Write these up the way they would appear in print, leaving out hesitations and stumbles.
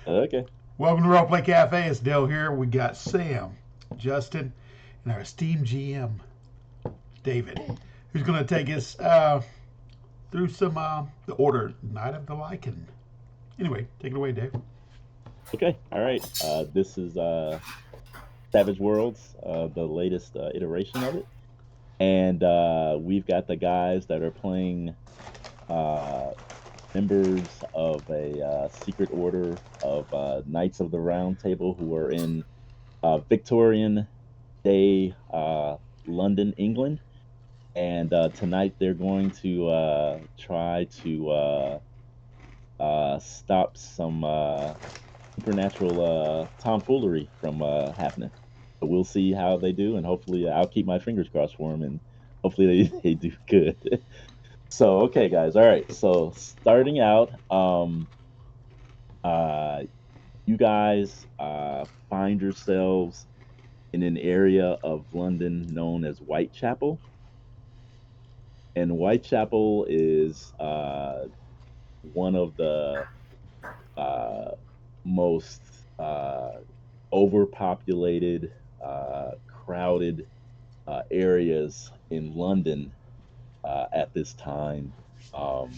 Okay. Welcome to Roleplay Cafe. It's Dale here. We got Sam, Justin, and our esteemed GM, David, who's going to take us through some the Order Night of the Lycan. Anyway, take it away, Dave. Okay. All right. This is Savage Worlds, the latest iteration of it, and we've got the guys that are playing uh, members of a secret order of Knights of the Round Table who are in Victorian day London, England, and tonight they're going to try to stop some supernatural tomfoolery from happening. But we'll see how they do, and hopefully, I'll keep my fingers crossed for them, and hopefully they do good. So, okay, guys. All right. So, starting out, uh, you guys find yourselves in an area of London known as Whitechapel, and Whitechapel is one of the uh, most overpopulated, crowded areas in London at this time. Um,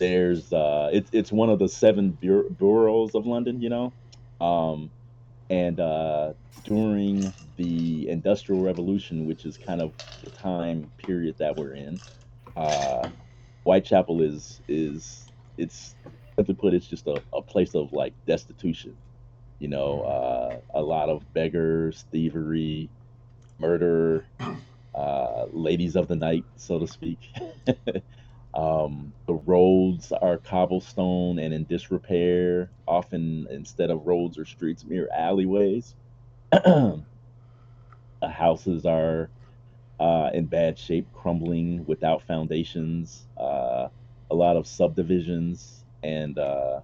it's one of the seven boroughs of London, um, and during the Industrial Revolution, which is kind of the time period that we're in, uh, Whitechapel is it's simply put, it's just a place of like destitution. A lot of beggars, thievery, murder, ladies of the night, so to speak. The roads are cobblestone and in disrepair. Often, instead of roads or streets, mere alleyways. The houses are in bad shape, crumbling without foundations. A lot of subdivisions and uh,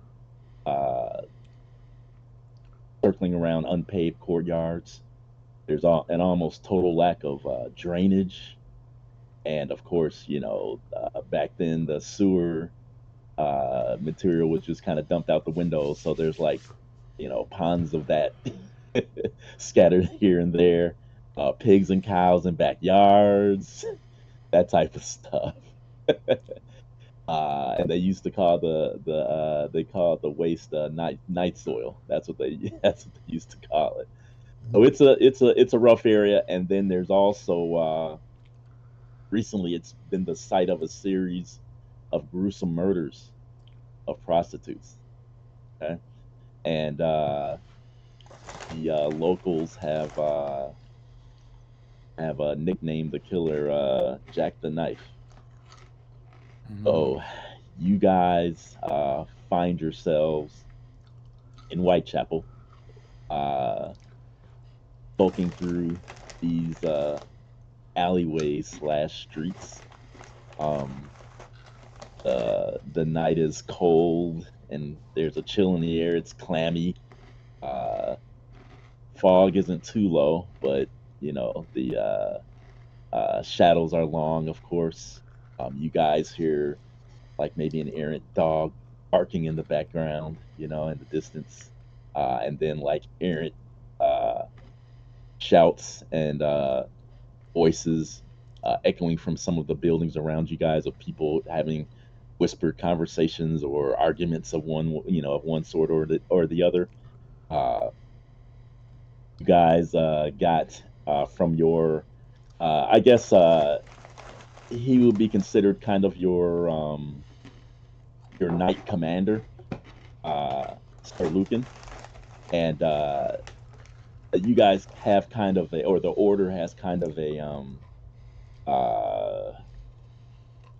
circling around unpaved courtyards. There's an almost total lack of drainage, and of course, back then the sewer material was just kind of dumped out the window. So there's like, ponds of that scattered here and there. Pigs and cows in backyards, that type of stuff. And they used to call they call the waste night soil. That's what they that's what they used to call it. So it's a rough area. And then there's also recently it's been the site of a series of gruesome murders of prostitutes. Okay, and the locals have nicknamed the killer Jack the Knife. Mm-hmm. So you guys find yourselves in Whitechapel, uh, poking through these alleyways slash streets. Um, the night is cold and there's a chill in the air. It's clammy. Uh, Fog isn't too low, but the shadows are long. Of course, you guys hear like maybe an errant dog barking in the background, in the distance, and then like errant uh, shouts and voices echoing from some of the buildings around you guys of people having whispered conversations or arguments of one sort or the other. Uh, you guys got from your, I guess he would be considered kind of your knight commander, Sir Lucan, and you guys have kind of or the order has kind of uh,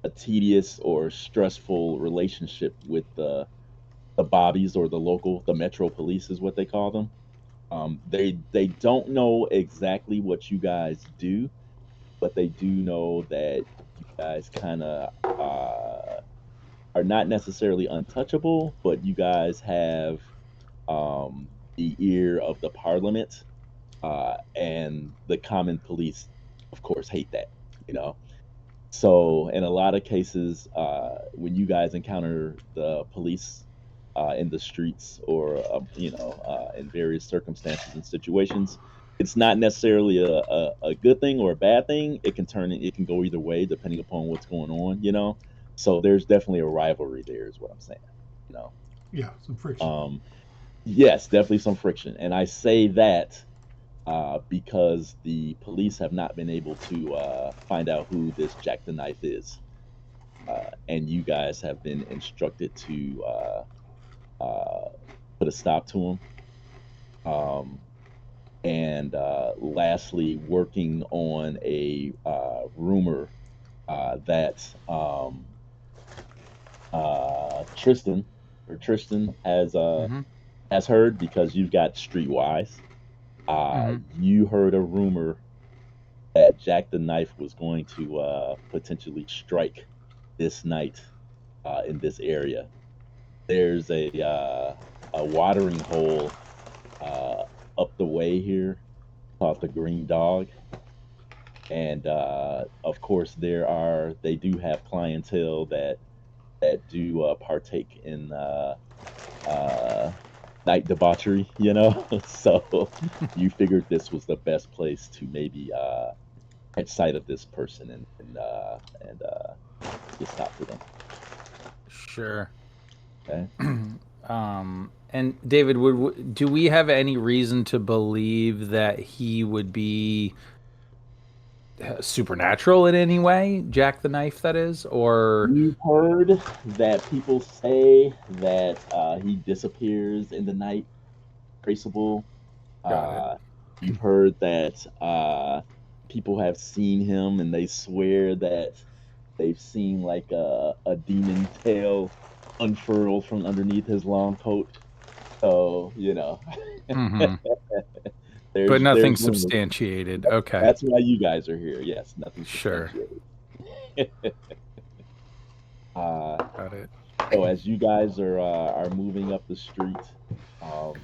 a tedious or stressful relationship with the bobbies or the metro police is what they call them. They don't know exactly what you guys do, but they do know that you guys kind of are not necessarily untouchable, but you guys have the ear of the parliament, and the common police, of course, hate that. You know, so in a lot of cases, when you guys encounter the police, in the streets or in various circumstances and situations. It's not necessarily a good thing or a bad thing. It can go either way depending upon what's going on, you know. So there's definitely a rivalry there, is what I'm saying, you know. Yeah, some friction. Um, yes, definitely some friction, and I say that because the police have not been able to find out who this Jack the Knife is, and you guys have been instructed to uh, put a stop to him. And lastly, working on a rumor that Tristan Mm-hmm. has heard because you've got Streetwise. Mm-hmm. You heard a rumor that Jack the Knife was going to potentially strike this night in this area. There's a watering hole uh, up the way here called the Green Dog, and of course they do have clientele that do partake in uh, night debauchery, you know. So you figured this was the best place to maybe catch sight of this person and get stopped to them. Sure. Okay. And David, do we have any reason to believe that he would be supernatural in any way? Jack the Knife, that is, or You've heard that people say that he disappears in the night, traceable. got it? Uh, you've heard that people have seen him and they swear that they've seen like a demon tail unfurled from underneath his long coat. So, you know, Mm-hmm. But there's nothing rumors. substantiated. Okay, That's why you guys are here. Yes, nothing sure, substantiated. uh, got it. so as you guys are moving up the street, you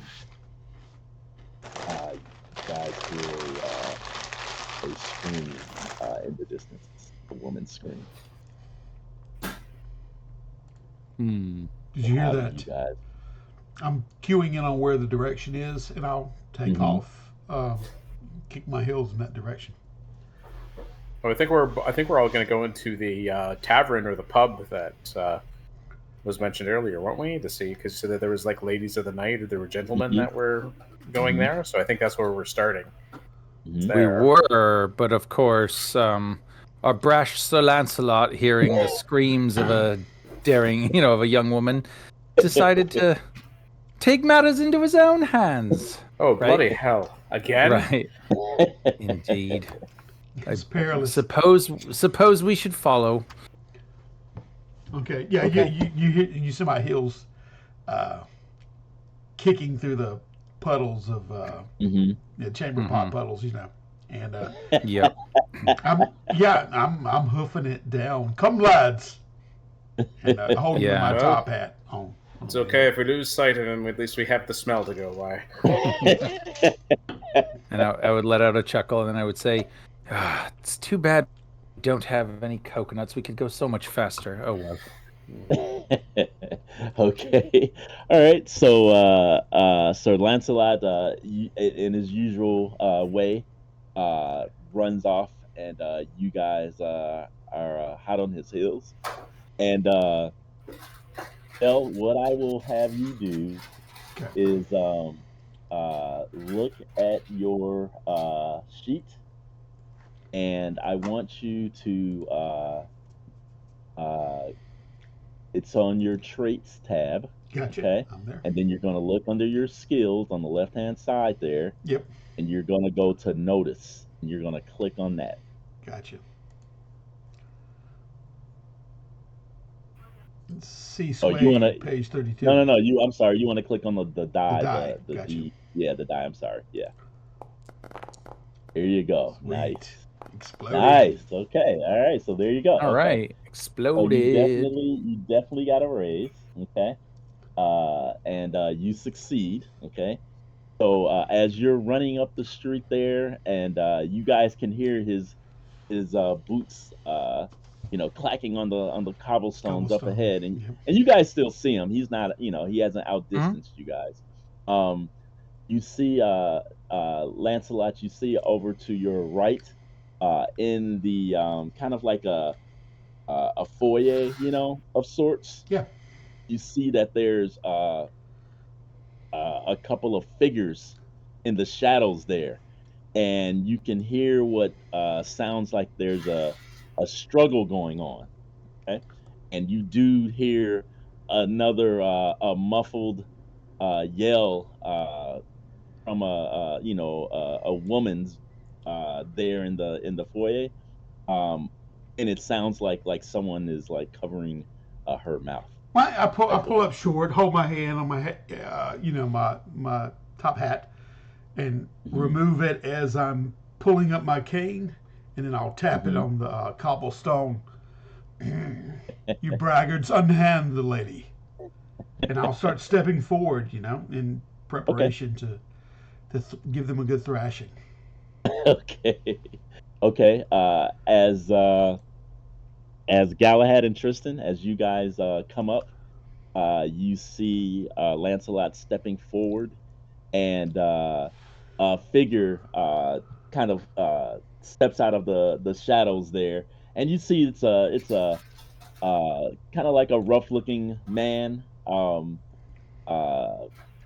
guys hear a scream in the distance. A woman scream. Hmm. Did you hear How do that? you guys? I'm queuing in on where the direction is, and I'll take Mhm. off, kick my heels in that direction. Oh, I think we're all going to go into the tavern or the pub that was mentioned earlier, weren't we? To see, because so that there was like ladies of the night or there were gentlemen Mhm. that were going Mhm. there. So I think that's where we're starting. Mhm. We There. were, but of course, our brash Sir Lancelot, hearing the screams of a daring, of a young woman, decided to take matters into his own hands. Oh, Right? bloody hell! Again? Right. Indeed. It's perilous. Suppose we should follow. Okay, yeah, Okay. you see my heels kicking through the puddles of Mhm. chamber pot puddles, and Yep. I'm hoofing it down. Come, lads, and holding Yeah. my Well, top hat on. It's okay if we lose sight of him. At least we have the smell to go by. And I would let out a chuckle, and then I would say, "It's too bad we don't have any coconuts. We could go so much faster." Oh well. Okay. All right. So, Sir Lancelot, in his usual way, runs off, and you guys are hot on his heels. And what I will have you do Okay. is look at your sheet, and I want you to. It's on your traits tab. Gotcha. Okay. I'm there. And then you're going to look under your skills on the left hand side there, Yep. and you're going to go to notice, and you're going to click on that. Gotcha. Let's see, Oh, you want Sway, to? page 32. No. I'm sorry. You want to click on the die, die. the Gotcha. D. Yeah, the die. I'm sorry. Yeah. Here you go. Sweet. Nice. Exploded. Nice. Okay. All right. So there you go. All Okay. right. So Exploded. you definitely got a raise. Okay. And you succeed. Okay. So as you're running up the street there, and you guys can hear his boots clacking on the cobblestones up Cobblestone. ahead, and Yep. you guys still see him. He's not, he hasn't outdistanced you guys. You see Lancelot. You see over to your right, in the kind of like a foyer, of sorts. Yeah. You see that there's a couple of figures in the shadows there, and you can hear what sounds like there's a struggle going on. Okay, and you do hear another a muffled yell from a woman's there in the foyer, um, and it sounds like someone is like covering her mouth. I pull Effectively. up short, hold my hand on my my top hat, and Mhm. remove it as I'm pulling up my cane, and then I'll tap it Mhm. on the cobblestone. You braggarts, unhand the lady, and I'll start stepping forward, in Okay. preparation to give them a good thrashing. Okay. Okay. As Galahad and Tristan, as you guys come up, you see Lancelot stepping forward, and a figure kind of steps out of the shadows there, and you see it's a kind of like a rough looking man. Uh,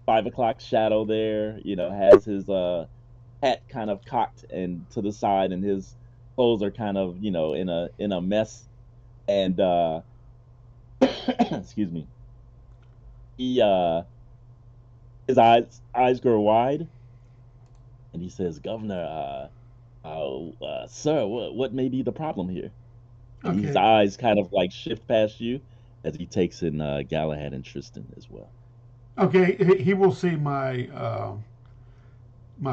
5 o'clock shadow there. Has his hat kind of cocked and to the side, and his clothes are kind of in a mess. And excuse me, he his eyes grow wide, and he says, "Governor, sir, what may be the problem here?" And his Okay. eyes kind of like shift past you as he takes in Galahad and Tristan as well. Okay. He will see my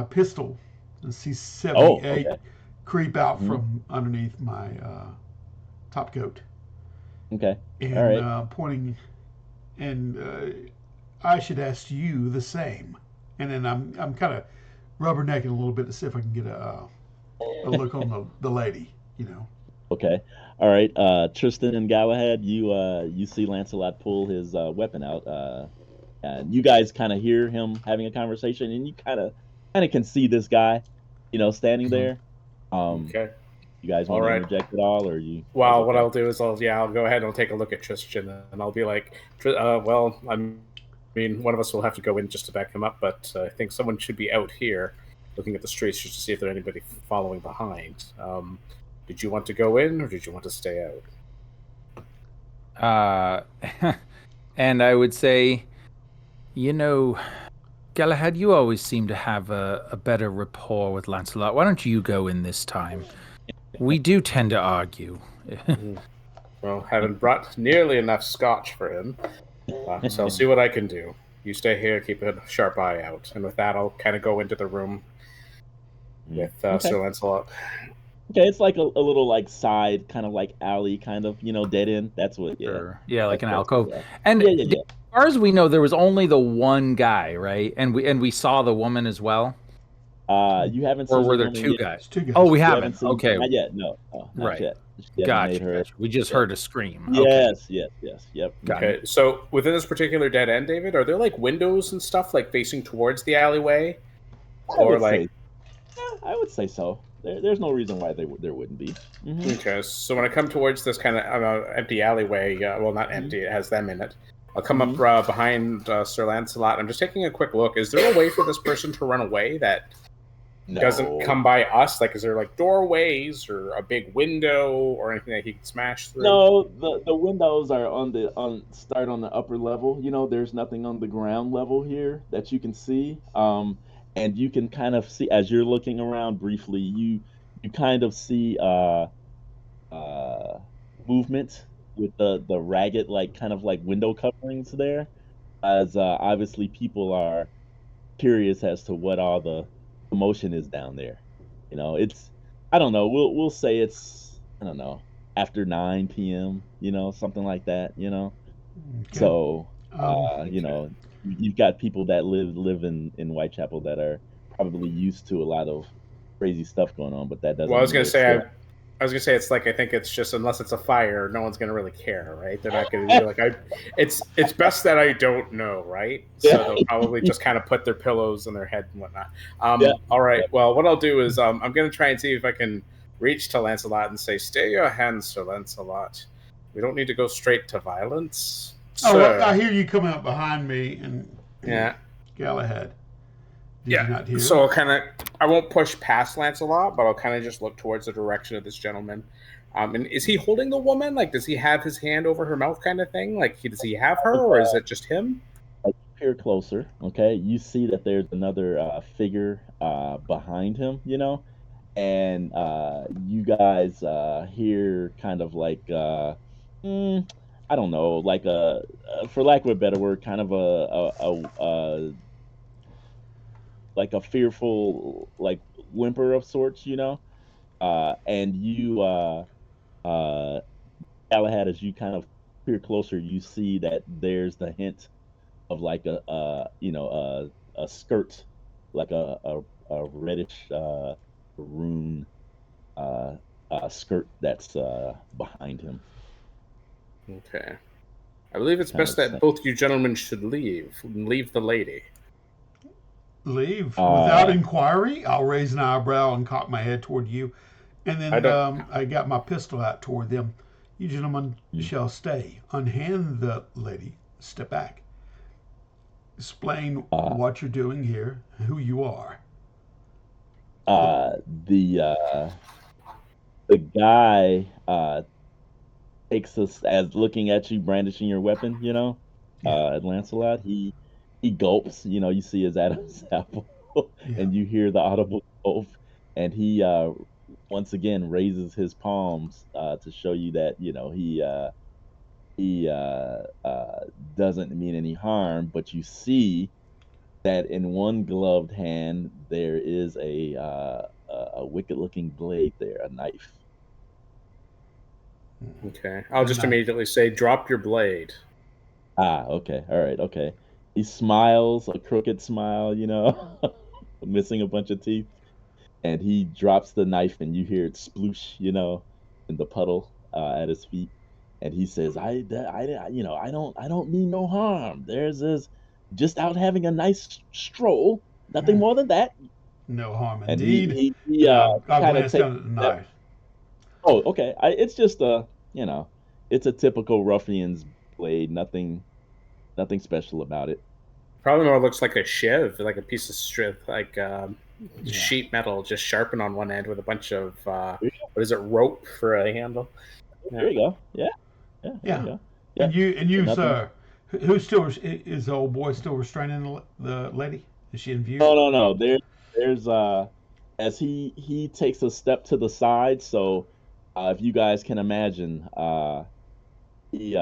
pistol, and see Oh, 78 okay. creep out Hmm. from underneath my top coat, Okay. All and right. pointing, and I should ask you the same. And then I'm kind of rubbernecking a little bit to see if I can get a look on the lady. Okay. All right. Tristan and Galahad, you see Lancelot pull his weapon out. And you guys kind of hear him having a conversation, and you kind of can see this guy, standing Mhm. there. Um, Okay. you guys All want to right. interject at all, or are you guys Well, what okay? I'll do is I'll go ahead and I'll take a look at Tristan and I'll be like, well, I mean, one of us will have to go in just to back him up, but I think someone should be out here looking at the streets just to see if there's anybody following behind. Did you want to go in or did you want to stay out? And I would say, you know, Galahad, you always seem to have a better rapport with Lancelot. Why don't you go in this time? We do tend to argue. Well, haven't brought nearly enough scotch for him, so I'll see what I can do. You stay here, keep a sharp eye out, and with that, I'll kind of go into the room Mm. with Okay. Sir Lancelot. Okay. It's like a little like side, kind of like alley, kind of dead end. That's what. Yeah. Sure. Yeah, like an That's what. alcove. Yeah. And Yeah. Yeah. as Yeah. far as we know, there was only the one guy, right? And we saw the woman as well. You haven't Or seen the were there woman two yet. guys? It's two Oh, guys. we You haven't haven't. seen, Okay. not yet. No, not Right. yet. She hasn't made Gotcha. her. Gotcha. We just Yeah. heard a scream. Okay. Yes. Yes. Yes. Yep. Got Mhm. it. Okay, so within this particular dead end, David, are there like windows and stuff like facing towards the alleyway, I or would say, like? yeah, I would say so. There's no reason why there wouldn't be. Hmm. Okay, so when I come towards this kind of empty alleyway, well, not Hmm. empty, it has them in it. I'll come up Hmm. behind Sir Lancelot. I'm just taking a quick look. Is there a way for this person to run away that doesn't No, come by us? Like, is there like doorways or a big window or anything that he can smash through? no. The windows are on start on the upper level. There's nothing on the ground level here that you can see. And you can kind of see as you're looking around briefly. You kind of see uh movement with the ragged like kind of like window coverings there, as obviously people are curious as to what all the commotion is down there. It's, I don't know. We'll say it's, I don't know, after 9 p.m. Something like that. Okay. So Okay. you've got people that live in Whitechapel that are probably used to a lot of crazy stuff going on, but that Well, I doesn't was mean gonna they're say scared. I was gonna say it's like I think it's just unless it's a fire, no one's gonna really care, right? They're not gonna be like It's best that I don't know, right? So Yeah. they'll probably just kind of put their pillows on their head and whatnot. Yeah. All right. Well, what I'll do is I'm gonna try and see if I can reach to Lancelot and say, "Stay your hands, Sir Lancelot. We don't need to go straight to violence, Oh, sir." well, I hear you coming up behind me, and Yeah. Galahad. Did you not hear? So I won't push past Lancelot, but I'll kind of just look towards the direction of this gentleman. And is he holding the woman? Like, does he have his hand over her mouth, kind of thing? Like, does he have her, or is it just him? Peer closer, okay, you see that there's another figure behind him, and you guys hear kind of like I don't know, like for lack of a better word, kind of a like a fearful like whimper of sorts, and you uh Galahad, as you kind of peer closer, you see that there's the hint of like a skirt, like a reddish maroon skirt that's behind him. Okay. I believe it's Kind best of that saying, both you gentlemen should leave the lady. Leave without uh, inquiry. I'll raise an eyebrow and cock my head toward you, and I then don't. I got my pistol out toward them. You gentlemen mm, shall stay. Unhand the lady. Step back. Explain uh, what you're doing here, who you are. uh, the the guy takes us as looking at you brandishing your weapon, Yeah, at Lancelot. He gulps, you see his Adam's apple, yeah. and you hear the audible gulp, and he once again raises his palms to show you that he doesn't mean any harm, but you see that in one gloved hand there is a wicked looking blade there, a knife. Okay. I'll A just knife. immediately say, "Drop your blade." Ah, okay. All right. Okay. He smiles, a crooked smile, missing a bunch of teeth, and he drops the knife, and you hear it sploosh, in the puddle at his feet. And he says, I don't mean no harm. There's this just out having a nice stroll, nothing more than that." No harm And indeed. And I'll kind of glance takes down at the a step. knife. Oh, okay. It's just it's a typical ruffian's blade. Nothing special about it. Probably more looks like a shiv, like a piece of strip, like Yeah. sheet metal, just sharpened on one end with a bunch of what is it, rope for a handle. Yeah. There you go. Yeah, yeah, there you Yeah. go. Yeah, And you, nothing. sir, who's still is the old boy still restraining the lady? Is she in view? No, no, no. There's as he takes a step to the side. So, if you guys can imagine, he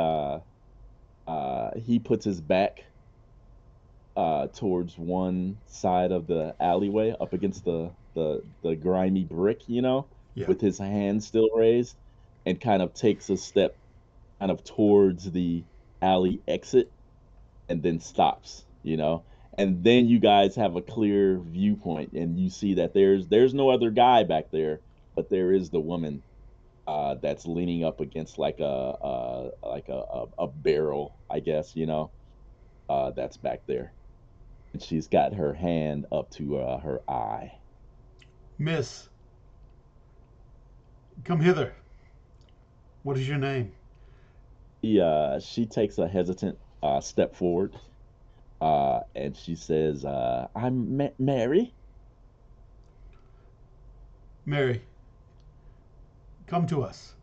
he puts his back towards one side of the alleyway, up against the grimy brick, Yeah. with his hand still raised, and kind of takes a step kind of towards the alley exit, and then stops, and then you guys have a clear viewpoint, and you see that there's no other guy back there, but there is the woman that's leaning up against like a barrel, I guess, that's back there, and she's got her hand up to her eye. Miss, come hither. What is your name? She takes a hesitant step forward, and she says, "I'm Mary." Mary. Come to us.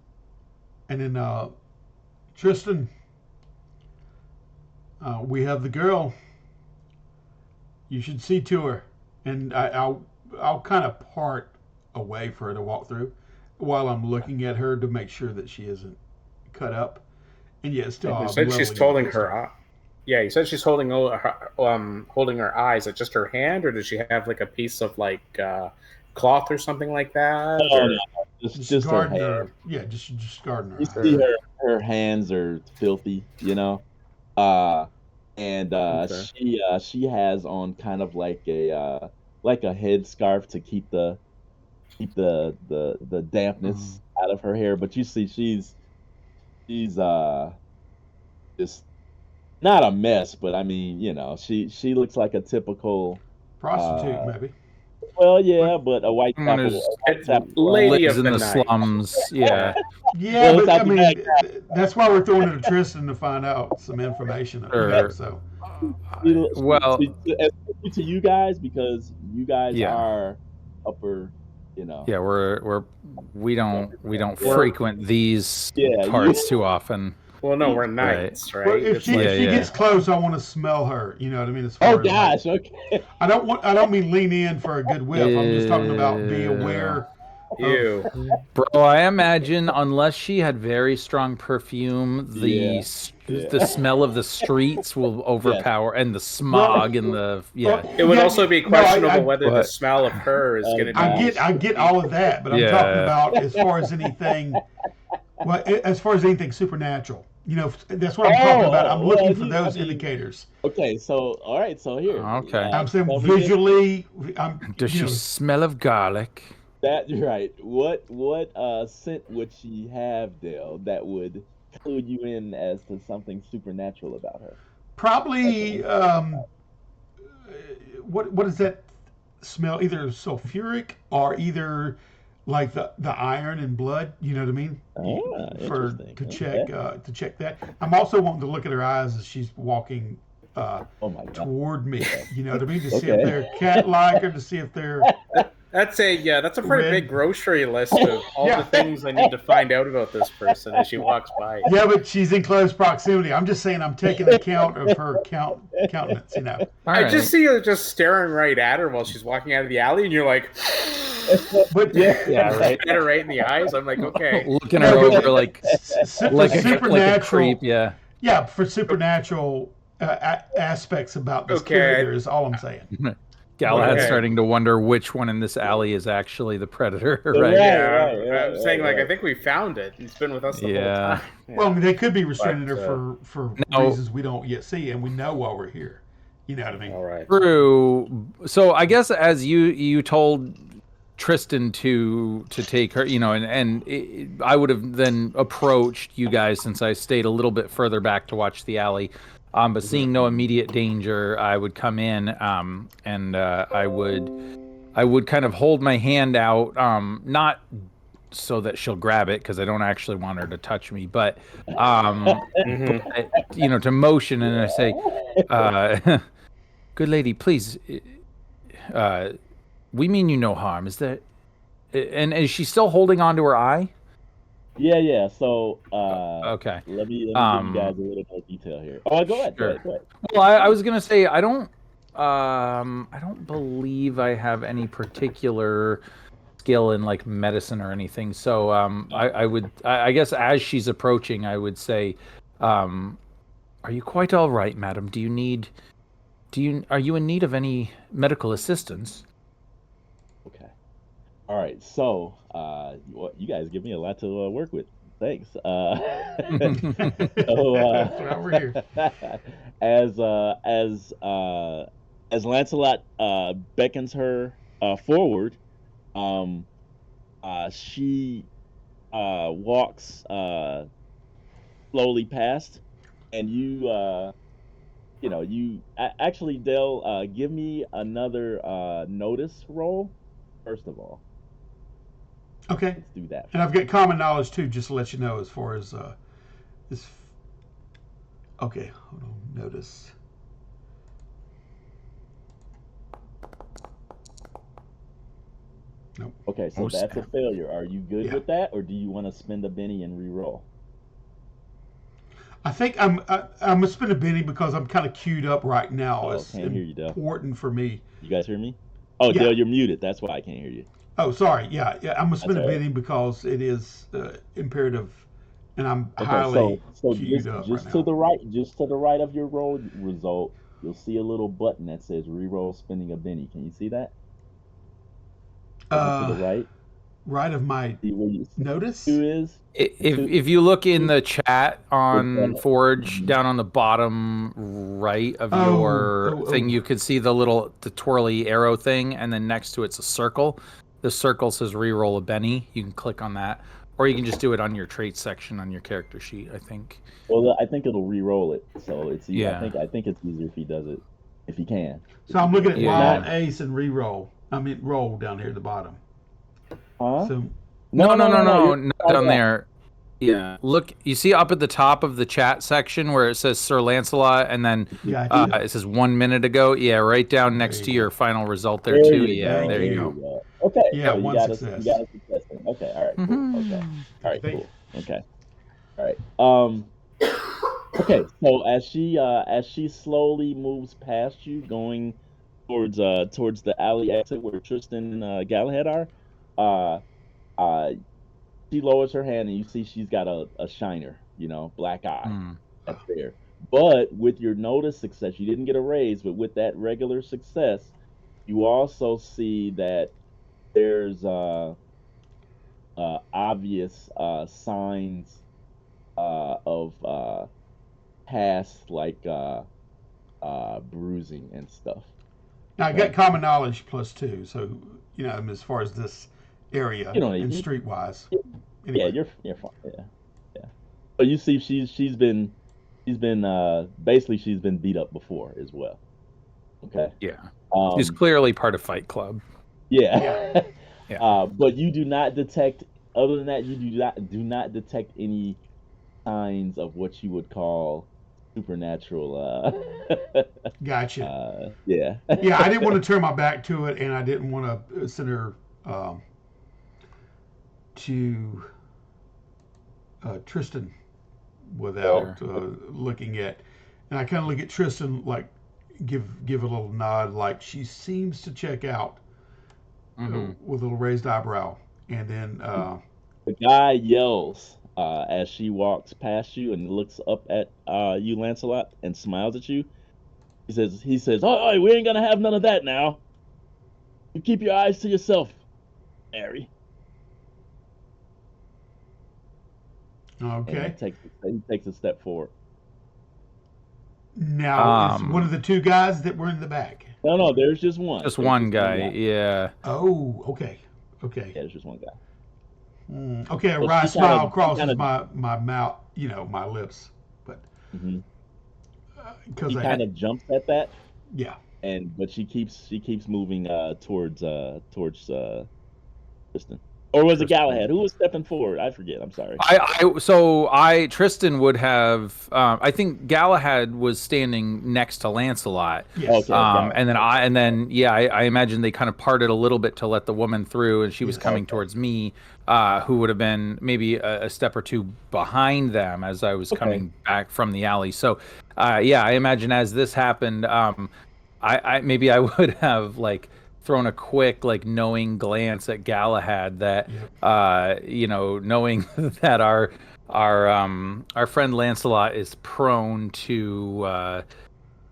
And then Tristan, we have the girl. You should see to her. And I'll kind of part away for her to walk through while I'm looking at her to make sure that she isn't cut up. And yet still You I'm said she's leveling my holding pistol. her. Yeah, you said she's holding her eyes. Is it just her hand, or does she have like a piece of like cloth or something like that? Oh Or no, just Just just her guarding hand. her. Yeah, just guarding her You eyes. see her hands are filthy, uh, and okay, she has on kind of like a head scarf to keep the dampness out of her hair, but you see she's just not a mess, but I mean, she looks like a typical Prostitute, maybe. well, yeah, but a Someone who's Lady lives of in the the night. slums. Yeah. Yeah, Well, it's but I not the mean, bad that's why we're throwing it to Tristan to find out some information. Sure. So Well, especially to you guys because you guys Yeah. are upper, yeah, we don't We're- frequent these Yeah, parts too often. Well, no, we're Right. knights, right? well, if It's she, like- if she Yeah, gets close, I want to smell her. You know what I mean? As far Oh as, like, gosh, okay. I don't mean lean in for a good whiff. I'm just talking about be Ew. aware. Ew. Bro, I imagine unless she had very strong perfume, Yeah. the smell of the streets will overpower, and the smog and the It would also be questionable I, whether the But- smell of her is going to be. I get all of that, but I'm talking Yeah. about as far as anything. Well, as far as anything supernatural, that's what I'm talking about. I'm well, looking for I those mean- indicators. Okay, so all right, so here. Okay. I'm saying tell me this. visually. Does she smell of garlic? That's right. What scent would she have, Dale, that would clue you in as to something supernatural about her? Probably. What does that smell? Either sulfuric or either like the iron and blood. You know what I mean? For Interesting. to Okay. check that. I'm also wanting to look at her eyes as she's walking Oh my god. toward me. You know what I mean? To see Okay. if they're cat-like or to see if they're. That's a pretty Red. big grocery list of all Yeah. the things I need to find out about this person as she walks by. Yeah, but she's in close proximity. I'm just saying I'm taking account of her countenance. All I right. just see you just staring right at her while she's walking out of the alley, and you're like, But Yeah, right. at her right in the eyes. I'm like, okay. Looking her No, but- over like for like a supernatural, creep. Yeah. yeah, for supernatural aspects about this Okay. character is all I'm saying. Galahad's Okay. starting to wonder which one in this alley is actually the predator, Right. right? Yeah, I'm saying like right. I think we found it. It's been with us the Yeah. whole time. Yeah. Well, I mean, they could be restraining But, her for No. reasons we don't yet see, and we know while we're here. You know what I mean? all right. True. So I guess as you told Tristan to take her, I would have then approached you guys since I stayed a little bit further back to watch the alley. But seeing no immediate danger, I would come in, and I would kind of hold my hand out, not so that she'll grab it because I don't actually want her to touch me, but to motion, and I say, "Good lady, please, we mean you no harm." Is that? And is she still holding on to her eye? Yeah. So Okay. let me give you guys a little more detail here. Oh, go ahead. Sure. Go ahead. Well, I was gonna say I don't believe I have any particular skill in like medicine or anything. So I guess as she's approaching, I would say, "Are you quite all right, madam? Are you in need of any medical assistance?" Okay. All right. So you guys give me a lot to work with. Thanks. That's why we're here. As Lancelot beckons her forward, she walks slowly past, and actually, Dale, give me another notice roll first of all. Okay. Let's do that. And I've got common knowledge too, just to let you know, as far as this. Okay, hold on. Notice. Nope. Okay, so Oh, that's a snap. failure. Are you good Yeah. with that, or do you want to spend a Benny and re-roll? I think I'm gonna spend a Benny because I'm kind of queued up right now. Oh, It's can't hear you, Dale. important for me. You guys hear me? Oh, Yeah. Dale, you're muted. That's why I can't hear you. Oh, sorry. Yeah. I'm gonna spend That's a all right. Benny because it is imperative, and I'm Okay, highly so queued just, up just right to now. the right, just to the right of your roll result, you'll see a little button that says re-roll spending a Benny. Can you see that? To the right. Right of my See where you notice. who is? If you look in the chat on Okay. Forge, down on the bottom right of your thing, you could see the twirly arrow thing, and then next to it's a circle. The circle says reroll a Benny. You can click on that. Or you can just do it on your traits section on your character sheet, I think. Well, I think it'll re-roll it, so it's. Yeah. I think it's easier if he does it, if he can. So I'm looking at Yeah. wild ace and re-roll. I mean, roll down here at the bottom. Huh? So No, you're- not down there. Yeah. Look, you see up at the top of the chat section where it says Sir Lancelot, and then Gotcha. it says 1 minute ago. Yeah, right down next There to you your final result there, There too. you Yeah, go, there you go. go. Okay. Yeah, so one you got success. You got a success then. Okay. All right. Cool. Okay. All right. Thank Cool. Okay. All right. Okay. So as she slowly moves past you, going towards the alley exit where Tristan and Galahad are, she lowers her hand and you see she's got a shiner, black eye. Hmm. That's there. But with your notice success, you didn't get a raise, but with that regular success, you also see that there's obvious signs of past bruising and stuff. now I got common knowledge +2. So as far as this area You don't and need- streetwise. Yeah, Anyway. you're fine. Yeah. But you see, she's been basically she's been beat up before as well. Okay. Yeah. Um, He's clearly part of Fight Club. Yeah. Yeah. But you do not detect. Other than that, you do not detect any signs of what you would call supernatural. Gotcha. Yeah. Yeah, I didn't want to turn my back to it, and I didn't want to send her to Tristan without looking at. And I kind of look at Tristan, like give a little nod, like she seems to check out with a little raised eyebrow, and then The guy yells as she walks past you and looks up at you, Lancelot, and smiles at you. He says, "Oh, we ain't gonna have none of that now. You keep your eyes to yourself, Mary." okay. And he takes a step forward. Now is one of the two guys that were in the back. No, there's just one. Just one guy. Yeah. Oh, okay. Yeah, there's just one guy. Okay, a But wry she smile kinda- crosses my mouth, my lips, but because He kind of jumps at that, yeah. but she keeps moving towards Tristan. Or was it Galahad? Who was stepping forward? I forget. I'm sorry. Tristan would have. I think Galahad was standing next to Lancelot. Yes. Okay. got it. And then I imagine they kind of parted a little bit to let the woman through, and she was coming towards me, who would have been maybe a step or two behind them as I was coming back from the alley. So, I imagine as this happened, I maybe I would have thrown a quick knowing glance at Galahad that knowing that our friend Lancelot is prone to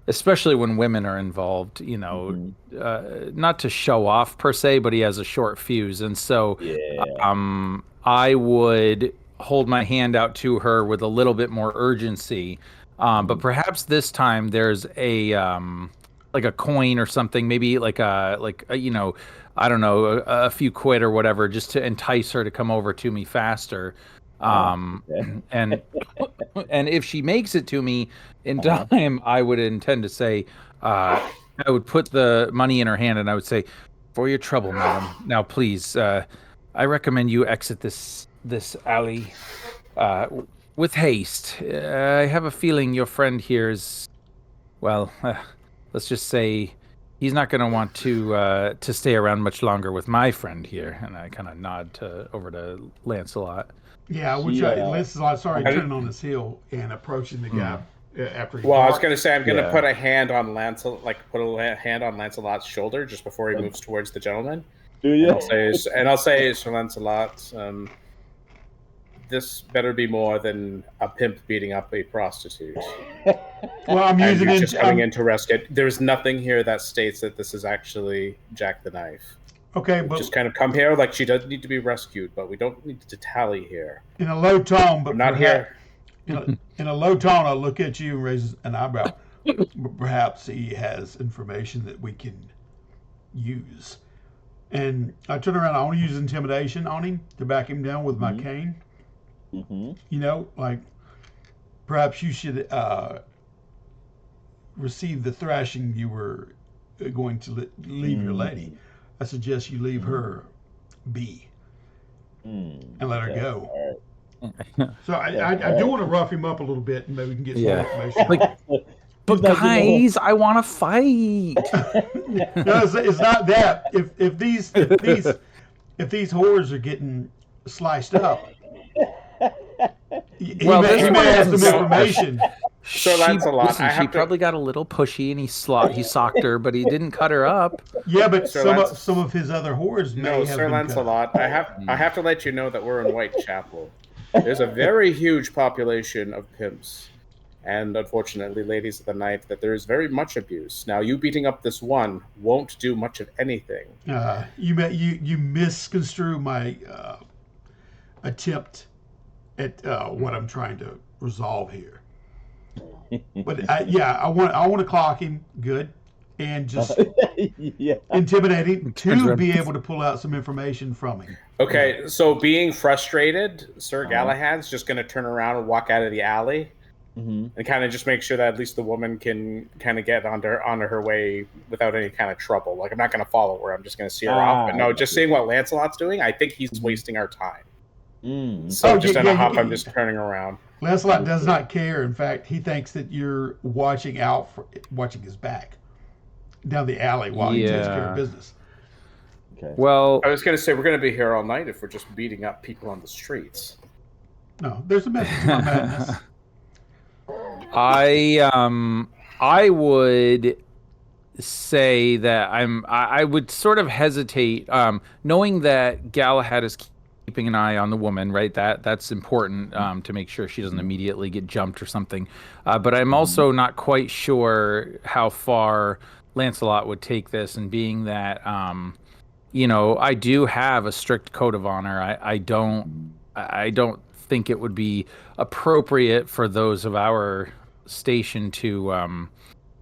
especially when women are involved, not to show off per se, but he has a short fuse. And so I would hold my hand out to her with a little bit more urgency. But perhaps this time there's a coin or something, maybe I don't know, a few quid or whatever, just to entice her to come over to me faster. And if she makes it to me in time, I would intend to say, I would put the money in her hand and I would say, "For your trouble, madam. Now, please, I recommend you exit this alley with haste. I have a feeling your friend here is, well, let's just say he's not going to want to stay around much longer with my friend here." And I kind of nod over to Lancelot. Yeah, which Lancelot's already turning on his heel and approaching the guy after he. Well, I was barked. going to say I'm going to put a hand on Lancelot's shoulder just before he moves towards the gentleman. Do you? And I'll say, Sir Lancelot, this better be more than a pimp beating up a prostitute. Well, I'm And using you're it. just coming in to rescue it. There's nothing here that states that this is actually Jack the Knife. Okay, but Just kind of come here like she does need to be rescued, but we don't need to tally here. in a low tone, but I'm not perhaps- here. In a low tone, I'll look at you and raise an eyebrow. Perhaps he has information that we can use. And I turn around. I want to use intimidation on him to back him down with my Mhm. cane. Mm-hmm. You know, like perhaps you should receive the thrashing you were going to leave your lady. I suggest you leave her be and let her Okay. go. All So right. I do want to rough him up a little bit, and maybe we can get some Yeah. more information. Like, on him. He's but not getting the whole- guys, I want to fight. No, it's not that. If these whores are getting sliced up, he Well, may, this he one may have isn't some so information. Sir Lancelot, listen, I she have to- probably got a little pushy and he socked her, but he didn't cut her up. Yeah, but Sir some of his other whores may No, have Sir been cut. Lancelot, I have to let you know that we're in Whitechapel. There's a very huge population of pimps, and unfortunately, ladies of the night, that there is very much abuse. Now, you beating up this one won't do much of anything. You misconstrue my attempt at what I'm trying to resolve here. But I want to clock him good and just Yeah. intimidate him Turns to around. be able to pull out some information from him. Okay, so being frustrated, Sir Uh-huh. Galahad's just going to turn around and walk out of the alley Mm-hmm. and kind of just make sure that at least the woman can kind of get onto her way without any kind of trouble. Like, I'm not going to follow her. I'm just going to see her off. But no, just seeing what Lancelot's doing, I think he's wasting our time. So Oh, just yeah, in a yeah, hop, yeah. I'm just turning around. Lancelot does not care. In fact, he thinks that you're watching his back down the alley while he takes care Yeah. of business. Okay. Well, I was going to say, we're going to be here all night if we're just beating up people on the streets. No, there's a message to my madness. I would say that I would sort of hesitate, knowing that Galahad is keeping an eye on the woman, right? That's important to make sure she doesn't immediately get jumped or something. But I'm also not quite sure how far Lancelot would take this, and being that I do have a strict code of honor. I don't think it would be appropriate for those of our station to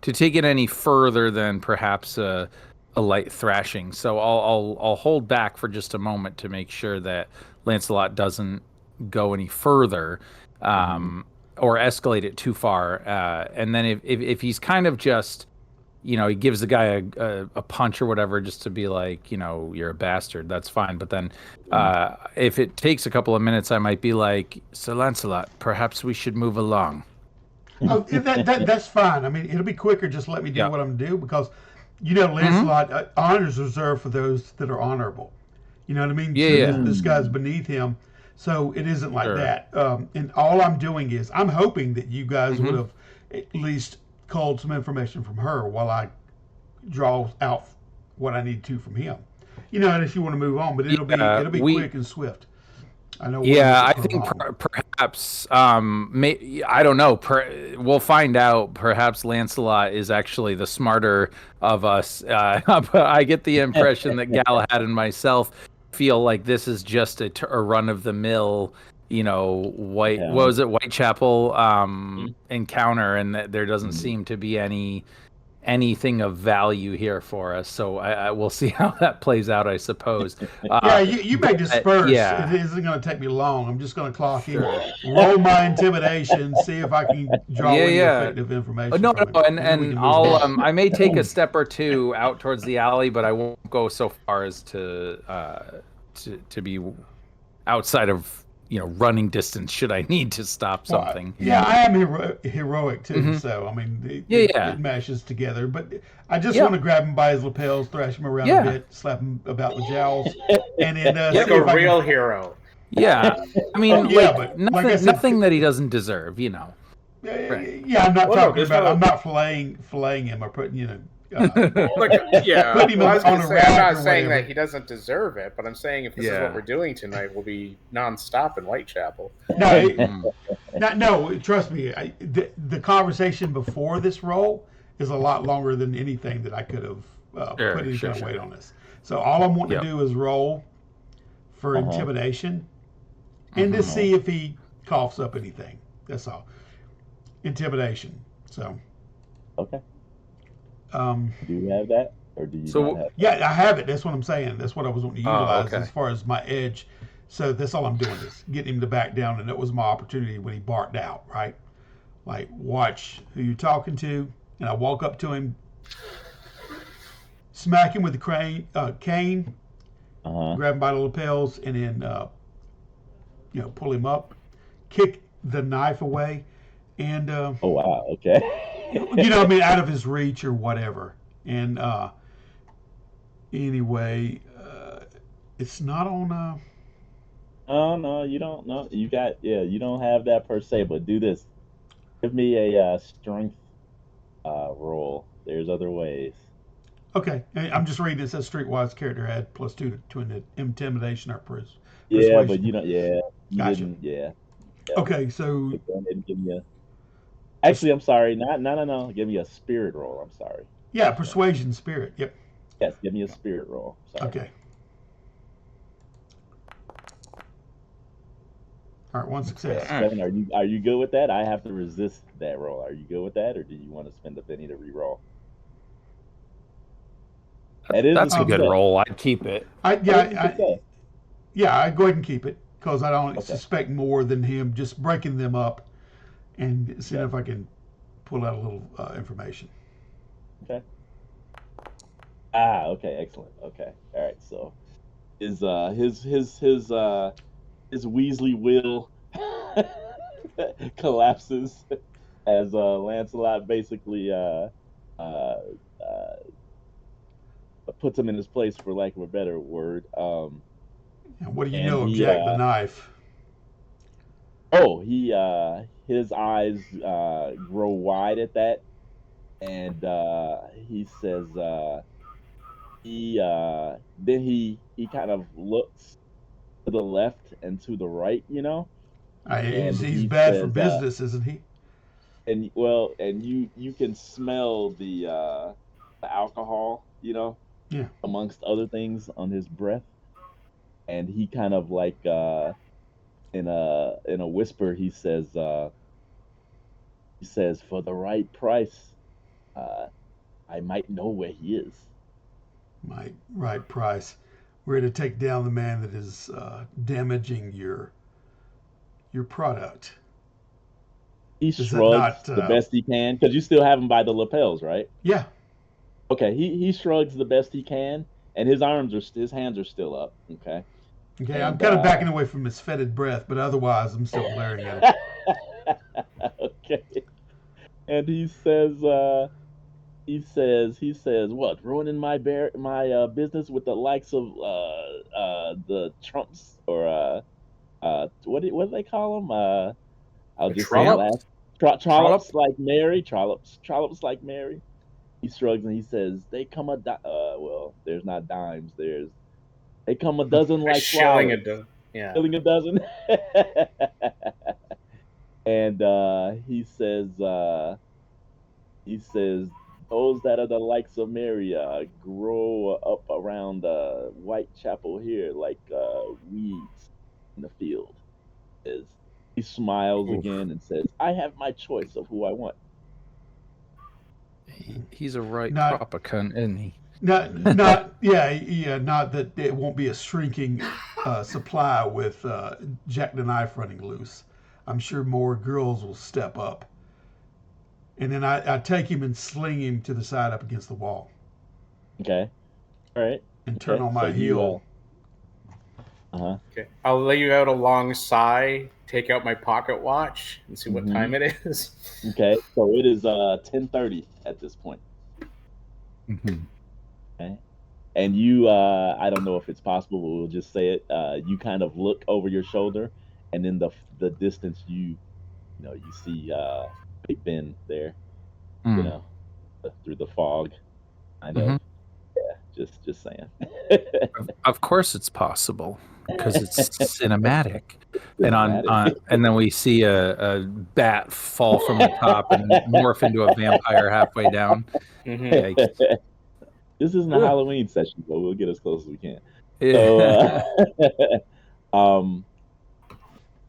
take it any further than perhaps a light thrashing. So I'll hold back for just a moment to make sure that Lancelot doesn't go any further or escalate it too far. And then if he's kind of just, he gives the guy a punch or whatever just to be like, you're a bastard, that's fine. But then if it takes a couple of minutes, I might be like, Sir Lancelot, perhaps we should move along. Oh, that's fine. I mean, it'll be quicker. Just let me do what I'm do because, Lancelot, honor is reserved for those that are honorable. You know what I mean? Yeah. So this guy's beneath him, so it isn't like Sure. that. And all I'm doing is I'm hoping that you guys would have at least culled some information from her while I draw out what I need to from him. And if you want to move on, but it'll be quick and swift. I know. Yeah, I think perhaps I don't know. We'll find out. Perhaps Lancelot is actually the smarter of us. But I get the impression that Galahad and myself feel like this is just a run of the mill, what was it, Whitechapel encounter, and that there doesn't seem to be anything of value here for us. So I we'll see how that plays out, I suppose. You may disperse. Yeah. It isn't going to take me long. I'm just going to clock in, roll my intimidation, see if I can draw any effective information. No, from him. and I'll I may take a step or two out towards the alley, but I won't go so far as to be outside of running distance should I need to stop something. I am heroic too, so I mean, it mashes together. But I just want to grab him by his lapels, thrash him around a bit, slap him about the jowls, and then like a real hero. Yeah, I mean, but nothing, like I said, nothing that he doesn't deserve, Right. Yeah, I'm not talking about. I'm not filleting him or putting Put him on a I'm not or saying whatever. that he doesn't deserve it, but I'm saying if this is what we're doing tonight, we'll be nonstop in Whitechapel. No, trust me. The conversation before this roll is a lot longer than anything that I could have put any kind of weight on this. So all I'm wanting to do is roll for intimidation and to see if he coughs up anything. That's all. Intimidation. So. Okay. Do you have that? or do you So- not have? Yeah, I have it. That's what I'm saying. That's what I was wanting to Oh, utilize okay. as far as my edge. So that's all I'm doing is getting him to back down, and that was my opportunity when he barked out. Right, like watch who you're talking to, and I walk up to him, smack him with the cane, Uh-huh. grab him by the lapels, and then pull him up, kick the knife away, and Oh wow. Okay. I mean, out of his reach or whatever. And anyway, it's not on. Oh no, you don't know. You got you don't have that per se, but do this. Give me a strength roll. There's other ways. Okay, I'm just reading. It says Streetwise character had +2 to an intimidation or Yeah, but persuasion. you don't. Yeah, you Gotcha. didn't. Yeah. Okay, so Go ahead and give me a. Actually, I'm sorry. Not no. Give me a spirit roll. I'm sorry. yeah, persuasion spirit. Yep. Yes, give me a spirit roll. Sorry. Okay. All right, one success. Yeah, 7. Are you good with that? I have to resist that roll. Are you good with that, or do you want to spend a penny to re-roll? That is That's a good success. roll. I'd keep it. I That is a yeah success. I go ahead and keep it because I don't Okay. suspect more than him just breaking them up and seeing if I can pull out a little information. Okay. Okay, excellent. Okay, all right. So his Weasley will collapses as Lancelot basically uh, puts him in his place, for lack of a better word. And what do you And know of he Jack the Knife? he his eyes grow wide at that, and he says then he kind of looks to the left and to the right, and He's he bad for says business, isn't he? and you can smell the alcohol, Yeah. amongst other things on his breath, and he kind of like in a whisper he says for the right price I might know where he is. My right price. We're to take down the man that is damaging your product. He Is that shrugs not? the best he can, because you still have him by the lapels, right? Yeah. Okay, he shrugs the best he can, and his hands are still up. Okay. Okay. I'm And kind of backing away from his fetid breath, but otherwise, I'm still glaring at him. Okay. And he says what, ruining my business with the likes of the Trumps, or what do they call them? I'll The just say it Trollop? last. Trollop? Trollops like Mary. He shrugs and he says, "They come well, there's not dimes. They come a dozen A like shilling a flowers, dozen. Yeah. filling a dozen." And he says, "Those that are the likes of Mary grow up around Whitechapel here like weeds in the field." Is He smiles Oof. again and says, "I have my choice of who I want." He's a right Not- proper cunt, isn't he? Not Not that it won't be a shrinking supply with Jack the Knife running loose. I'm sure more girls will step up. And then I take him and sling him to the side up against the wall Okay. All right. and turn Okay. on my So heel. Okay. I'll lay you out alongside, take out my pocket watch, and see what Mhm. time it is. Okay. So it is 10:30 at this point. Mhm. Okay. And you I don't know if it's possible, but we'll just say it. You kind of look over your shoulder, and in the distance you see Big Ben there, Mm. through the fog, kind Mhm. of. Yeah, just saying. Of course, it's possible because it's cinematic. And Cinematic. and then we see a bat fall from the top and morph into a vampire halfway down. Mhm. Yikes. This isn't a Ugh. Halloween session, but we'll get as close as we can. Yeah. So,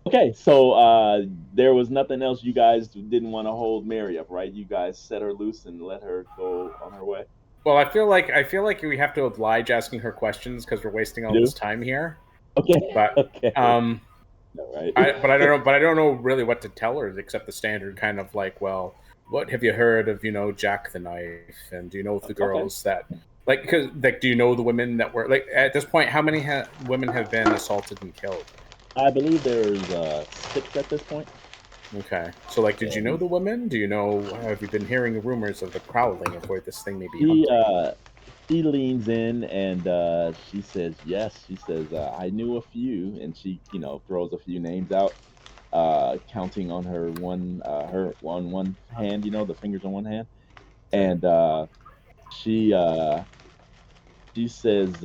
okay, so there was nothing else you guys didn't want to hold Mary up, right? You guys set her loose and let her go on her way. Well, I feel like we have to oblige asking her questions because we're wasting all You do? this time here. Okay. But Okay. um, All right. I don't know. But I don't know really what to tell her except the standard kind of like, well, what have you heard of Jack the Knife, and do you know the girls that because do you know the women that were like at this point? How many women have been assaulted and killed? I believe there's 6 at this point. Okay, so like, did you know the women? Do you know? Have you been hearing rumors of the prowling of where this thing may be She hunting? she leans in and she says yes. She says I knew a few, and she throws a few names out, counting on her on one hand, the fingers on one hand, and she she says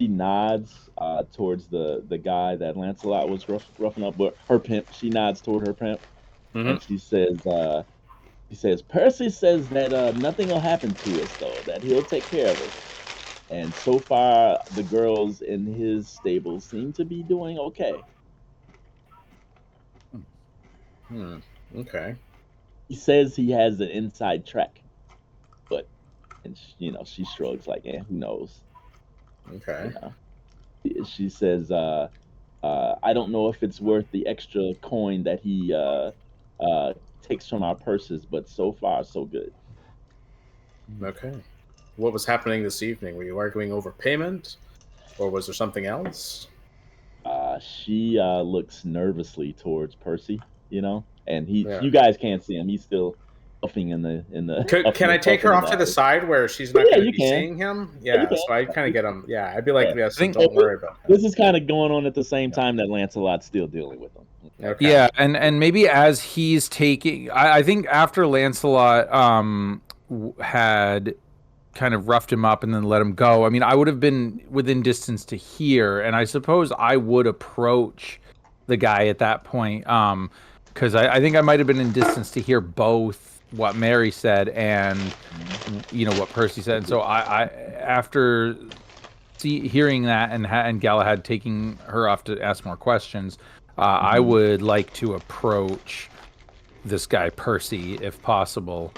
she nods towards the guy that Lancelot was roughing up, but her pimp. She nods toward her pimp, Mm-hmm. and she says Percy says that nothing will happen to us though, that he'll take care of us. And so far, the girls in his stable seem to be doing okay. Hmm. Okay. He says he has an inside track, but and she shrugs like, who knows? You Okay. know, she says, I don't know if it's worth the extra coin that he takes from our purses, but so far so good. Okay. What was happening this evening? Were you arguing over payment, or was there something else? She looks nervously towards Percy, and Yeah. you guys can't see him. He's still huffing Can huffing I and take puffing her in the off to the alley. side where she's But not yeah, going to you be can. seeing him? Yeah, you Yeah. So I kind of can. get him. Yeah. I'd be like, Yeah. yeah. I So think don't worry about him. This is kind of going on at the same time that Lancelot's still dealing with them. Okay. Okay. yeah, and maybe as he's taking, I think after Lancelot had kind of roughed him up and then let him go. I mean, I would have been within distance to hear, and I suppose I would approach the guy at that point, because I think I might have been in distance to hear both what Mary said and what Percy said. And so I after hearing that and Galahad taking her off to ask more questions, I Mhm. would like to approach this guy Percy if possible.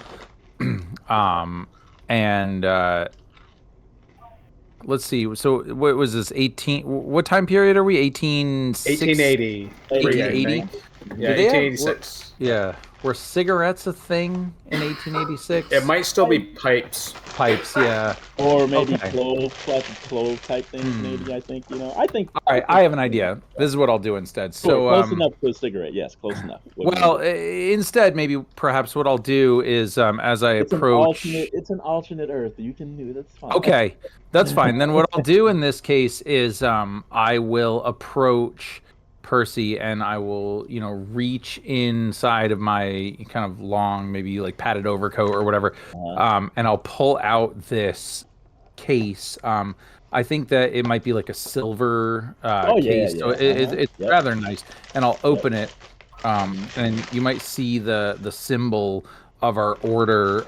um and let's see. So what was this? 18? What time period are we? 1883, I 1880? think. Yeah, Do they have? 1886. Yeah. Yeah. Were cigarettes a thing in It 1886? might still be pipes. Pipes. Yeah. Or maybe Okay. clove type things. Hmm. Maybe I think. All right. I have an idea. This is what I'll do instead. Sure, So close enough to a cigarette. Yes, close enough. What do you well, want to do? instead, maybe perhaps what I'll do is as I It's an approach. alternate. It's an alternate Earth. You can do. That's fine. Okay, that's fine. Then what I'll do in this case is I will approach Percy and I will, reach inside of my kind of long, maybe like padded overcoat or whatever, and I'll pull out this case. I think that it might be like a silver Oh yeah, case, so yeah. it's Yep. rather nice. And I'll Yep. open it, and you might see the symbol of our order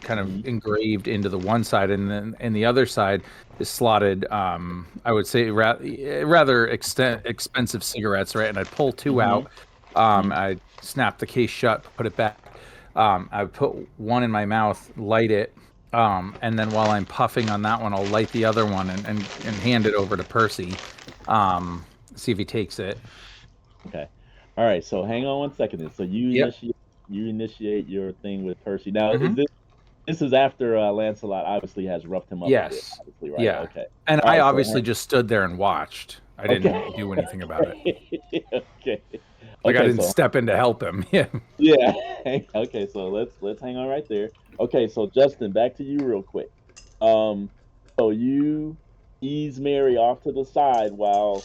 kind of engraved into the one side, and then the other side is slotted. I would say rather expensive cigarettes, right? And I pull two out. I snap the case shut, put it back. I put one in my mouth, light it, and then while I'm puffing on that one, I'll light the other one and hand it over to Percy. See if he takes it. Okay. All right. So hang on one second. Then. So Yep. you initiate your thing with Percy. Now, Mhm. this is after Lancelot obviously has roughed him up a bit, Yes. obviously, right? Yeah. Okay. And All I right. So obviously just stood there and watched. I didn't do anything about it. Okay. Like I Okay. didn't So step in to help him. Yeah. yeah. Okay. So let's hang on right there. Okay. So Justin, back to you real quick. So you ease Mary off to the side while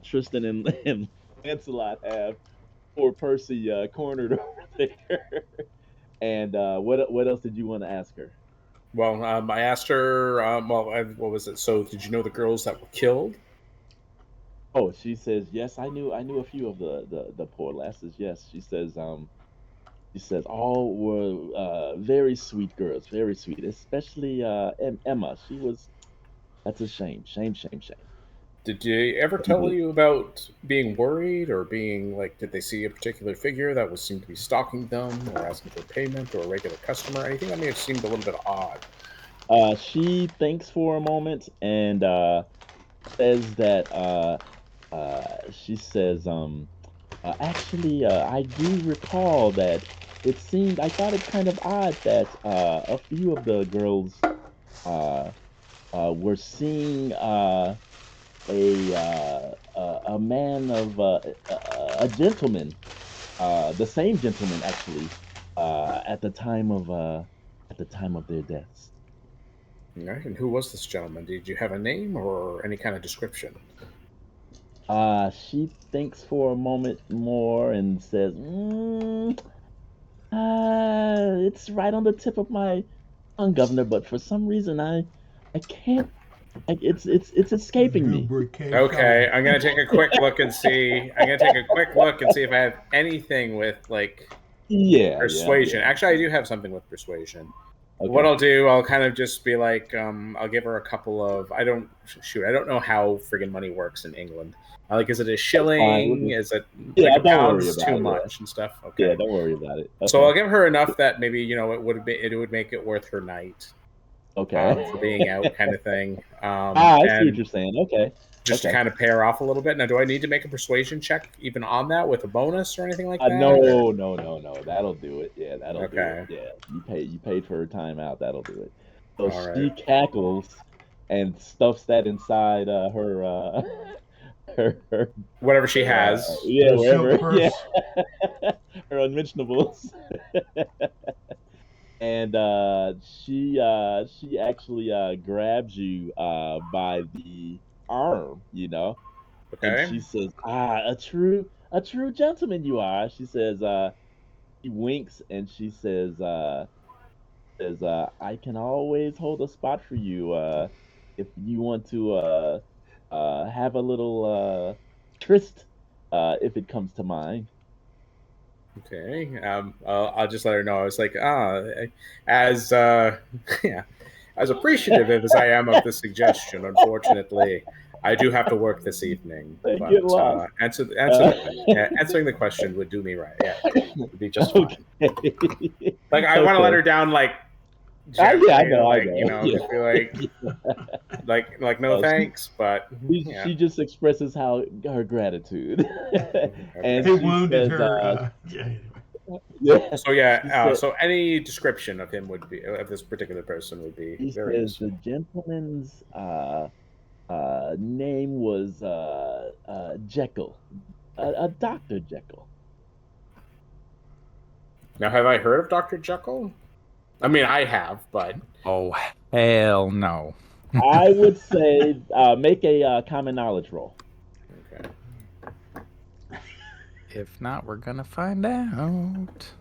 Tristan and Lancelot have poor Percy cornered over there. And what else did you want to ask her? Well, I asked her. What was it? So, did you know the girls that were killed? Oh, she says yes. I knew a few of the poor lasses. Yes, she says all were very sweet girls, very sweet. Especially Emma. She was. That's a shame. Shame. Shame. Shame. Did they ever tell you about being worried or being like, did they see a particular figure that was seemed to be stalking them or asking for payment or a regular customer? Anything that may have seemed a little bit odd. She thinks for a moment and says that she says actually I do recall that I thought it kind of odd that a few of the girls uh, were seeing a man of a gentleman, the same gentleman actually, at the time of their deaths. All right, and who was this gentleman? Did you have a name or any kind of description? She thinks for a moment more and says, "It's right on the tip of my tongue, Governor, but for some reason I can't. It's escaping me." Lubricate Okay, on. I'm gonna take a quick look and see. I'm gonna take a quick look and see if I have anything with like persuasion. Yeah. Actually, I do have something with persuasion. What Okay. I'll do, I'll kind of just be like, I'll give her a couple of. I don't know how friggin' money works in England. Like, is it a Fine. shilling? Is it Yeah, like a don't pound worry is about too it. much and stuff? Yeah, Okay, don't worry about it. so I'll Okay. give her enough that maybe it would make it worth her night Okay. for being out, kind of thing. I see what And you're saying. Okay. just to Okay. kind of pay her off a little bit. Now, do I need to make a persuasion check even on that with a bonus or anything like that? No, no, no, no. That'll do it. Yeah, that'll do it. Okay. Yeah, you paid for her time out. That'll do it. So All right. she cackles and stuffs that inside her her Whatever she has. yeah, Her silk wherever. Yeah. purse. Her unmentionables. And she actually grabs you by the arm, and Okay. she says, a true gentleman you are. She says, she winks and she says, I can always hold a spot for you if you want to have a little tryst if it comes to mind. Okay. I'll just let her know. I was like, as yeah, as appreciative as I am of the suggestion, unfortunately, I do have to work this evening. They get But lost. answering the question would do me right. Yeah, would be just fine. Okay. Like I want to let Okay. her down, like Yeah, I gently, know, I like know. Yeah. just be like no No, thanks, but yeah. she just expresses how her gratitude, and He Okay. she wounded says, her. Yeah, anyway. yeah, So yeah, she said, so any description of him would be of this particular person would be he very says the useful. gentleman's name was Jekyll, Dr. Jekyll. Now, have I heard of Dr. Jekyll? I mean, I have, but Oh, hell no. I would say make a common knowledge roll. okay. If not, we're gonna find out.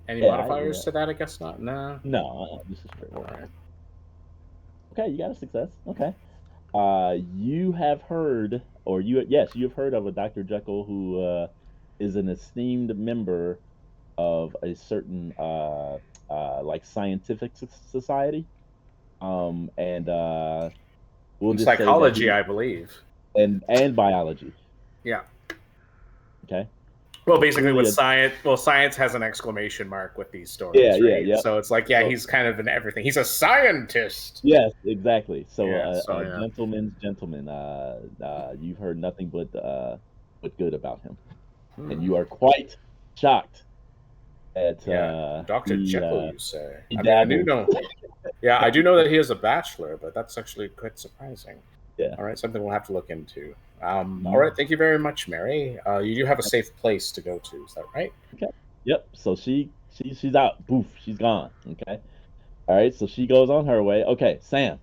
Any Yeah, modifiers to that? I guess not. No. no, this is straight All roll. right. Okay, you got a success. Okay. You have heard, yes, you have heard of a Dr. Jekyll who is an esteemed member of a certain like scientific society. And we'll In just say that psychology, I believe. and biology. Yeah. Okay. Well, basically, Truly with science, science has an exclamation mark with these yeah, stories, yeah, right? yeah. So it's like, yeah, So, he's kind of in everything. He's a scientist. yes, exactly. So Yeah. So a yeah. gentleman's gentleman. You've heard nothing but good about him, and you are quite shocked at Yeah, Dr. Jekyll, you say? he I mean, I do dabbles. know. Yeah, I do know that he is a bachelor, but that's actually quite surprising. Yeah. All right, something we'll have to look into. Mhm. All right, thank you very much, Mary. You do have a safe place to go to, is that right? Okay. Yep. So she's out. Poof. She's gone. Okay. All right. So she goes on her way. Okay, Sam.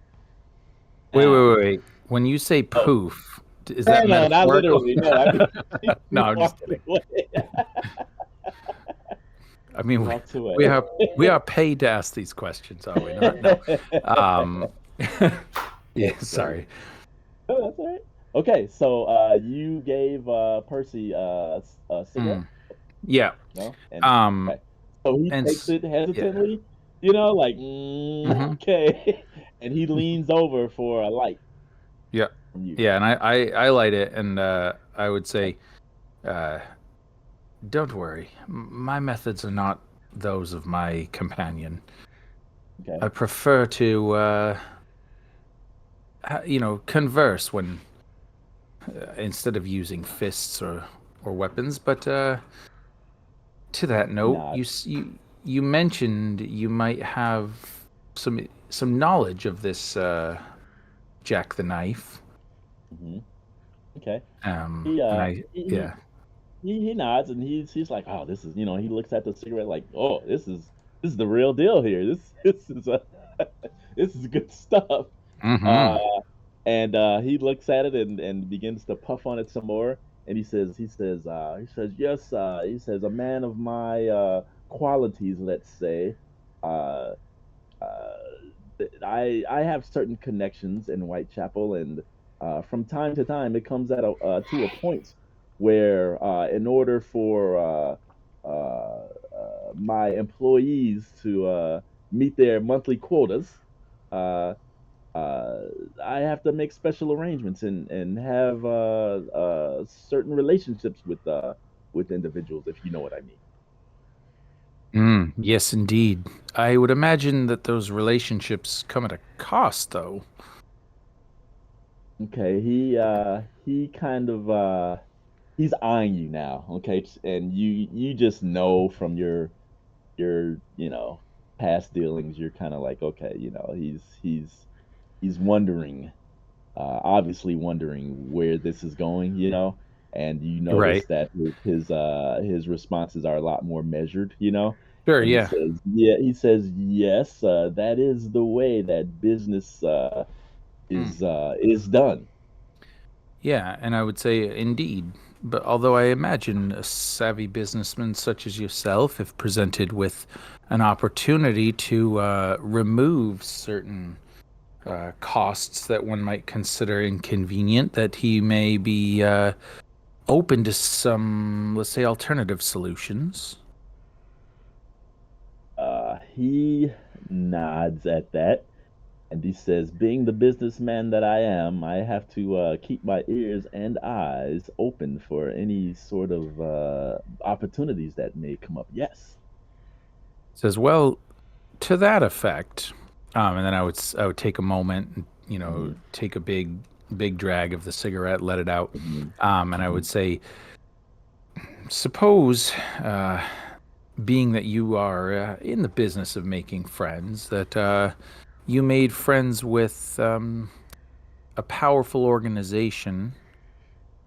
Wait, Now- wait, wait. When you say Oh. poof, is that No, not metaphorical? literally. No, I mean, No, I'm just kidding. I mean, Walks away. we are paid to ask these questions, are we not? No. Yeah, sorry. Oh, that's all right. Okay, so you gave Percy a cigarette, Yeah. no? And, Um, okay. So he and takes it hesitantly. like Mhm. okay, and he leans over for a light Yeah. from you. Yeah, and I light it, and I would say, uh, don't worry, my methods are not those of my companion. Okay. I prefer to, converse when instead of using fists or weapons. But to that He note, nods. you mentioned you might have some knowledge of this Jack the Knife. Hmm. Okay. And I He yeah. he nods and he's like, oh, this is he looks at the cigarette like, oh, this is the real deal here. This is this is good stuff. Uh, Mm-hmm. and he looks at it and begins to puff on it some more. And he says, yes, he says, a man of my qualities, let's say, uh, uh, I have certain connections in Whitechapel, and from time to time, it comes to a point where, in order for my employees to meet their monthly quotas, uh, uh, I have to make special arrangements and have certain relationships with individuals, if you know what I mean. Yes, indeed. I would imagine that those relationships come at a cost, though. Okay, he kind of he's eyeing you now, okay, and you just know from your past dealings, you're kind of like, okay, he's wondering, obviously wondering where this is going, and you notice Right. that his responses are a lot more measured, Sure. and he Yeah. says, yes, that is the way that business Mm. is done. Yeah, and I would say indeed. But although I imagine a savvy businessman such as yourself, if presented with an opportunity to remove certain costs that one might consider inconvenient, that he may be open to some, let's say, alternative solutions. He nods at that. And he says, being the businessman that I am, I have to keep my ears and eyes open for any sort of opportunities that may come up. Yes. Says, well, to that effect, and then I would take a moment, and, Hmm. take a big drag of the cigarette, let it out, Hmm. and I Hmm. would say, suppose, being that you are in the business of making friends, that you made friends with a powerful organization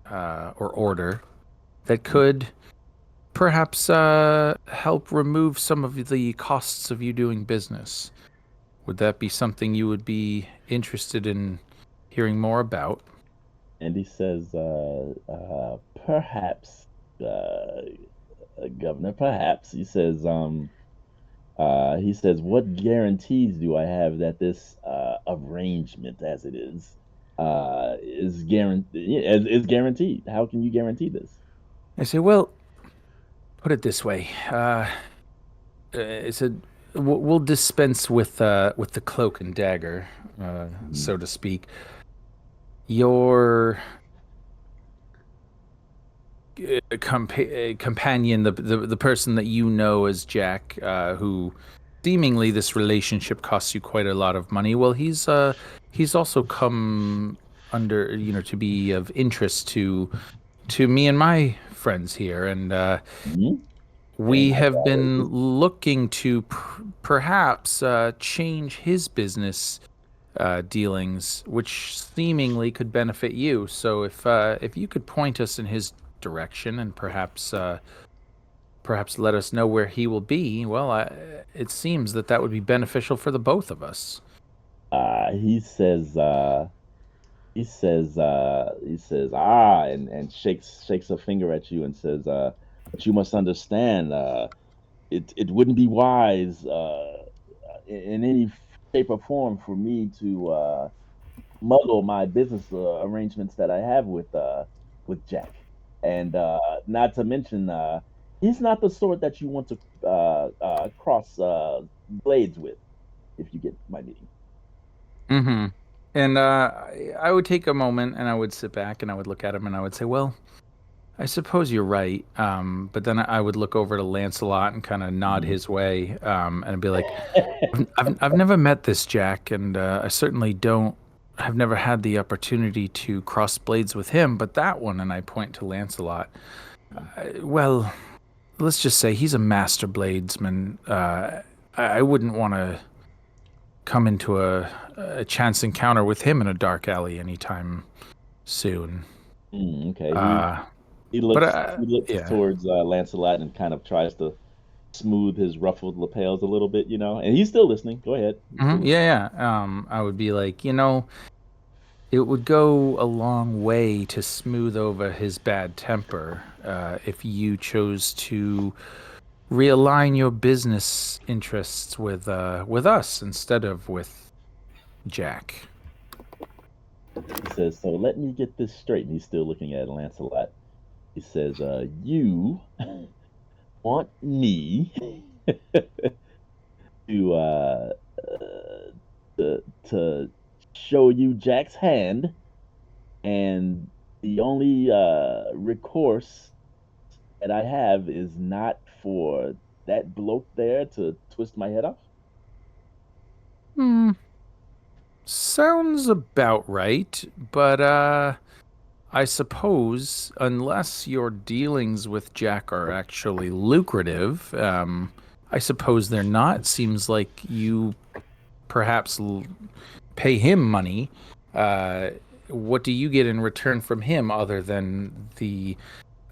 or order that could perhaps help remove some of the costs of you doing business. Would that be something you would be interested in hearing more about? And he says, perhaps, Governor, perhaps. He says, what guarantees do I have that this arrangement, as it is guaranteed? How can you guarantee this? I say, well, put it this way. I said, we'll dispense with the cloak and dagger, Mhm. so to speak. Your companion, the person that you know as Jack, who seemingly this relationship costs you quite a lot of money. Well, he's also come under, to be of interest to me and my friends here, and Mhm. we And as have been always, looking to perhaps change his business dealings, which seemingly could benefit you. So if you could point us in his direction and perhaps let us know where he will be, well, it seems that that would be beneficial for the both of us. he says, ah, and shakes a finger at you and says, but you must understand, it wouldn't be wise in any shape or form for me to muddle my business arrangements that I have with Jack, and not to mention, He's not the sort that you want to cross blades with, if you get my meaning. Mm-hmm. And I would take a moment and I would sit back and I would look at him and I would say, well, I suppose you're right. But then I would look over to Lancelot and kind of nod Mhm. his way, and I'd be like, I've never met this Jack, and I certainly don't. I've never had the opportunity to cross blades with him, but that one, and I point to Lancelot. Well, let's just say he's a master bladesman. I wouldn't want to come into a chance encounter with him in a dark alley anytime soon. Okay. Uh, He but looks he looks yeah. towards Lancelot and kind of tries to smooth his ruffled lapels a little bit, and he's still listening. Go ahead. He's still Mhm, listening. yeah, yeah. I would be like, it would go a long way to smooth over his bad temper if you chose to realign your business interests with us instead of with Jack. He says, "So let me get this straight." And he's still looking at Lancelot. He says, "You want me to to show you Jack's hand, and the only recourse that I have is not for that bloke there to twist my head off." Hmm, sounds about right, but I suppose unless your dealings with Jack are actually lucrative, I suppose they're not. Seems like you perhaps pay him money. Uh, what do you get in return from him other than the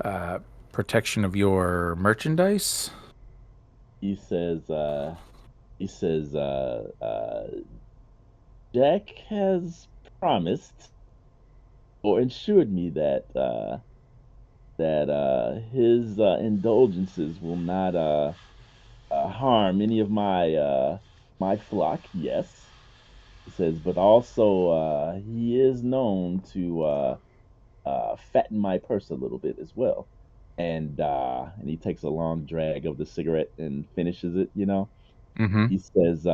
uh, protection of your merchandise? He says, he says, Jack has promised or assured me that his indulgences will not harm any of my flock. Yes, he says, but also he is known to fatten my purse a little bit as well. And he takes a long drag of the cigarette and finishes it. Mm-hmm. He says,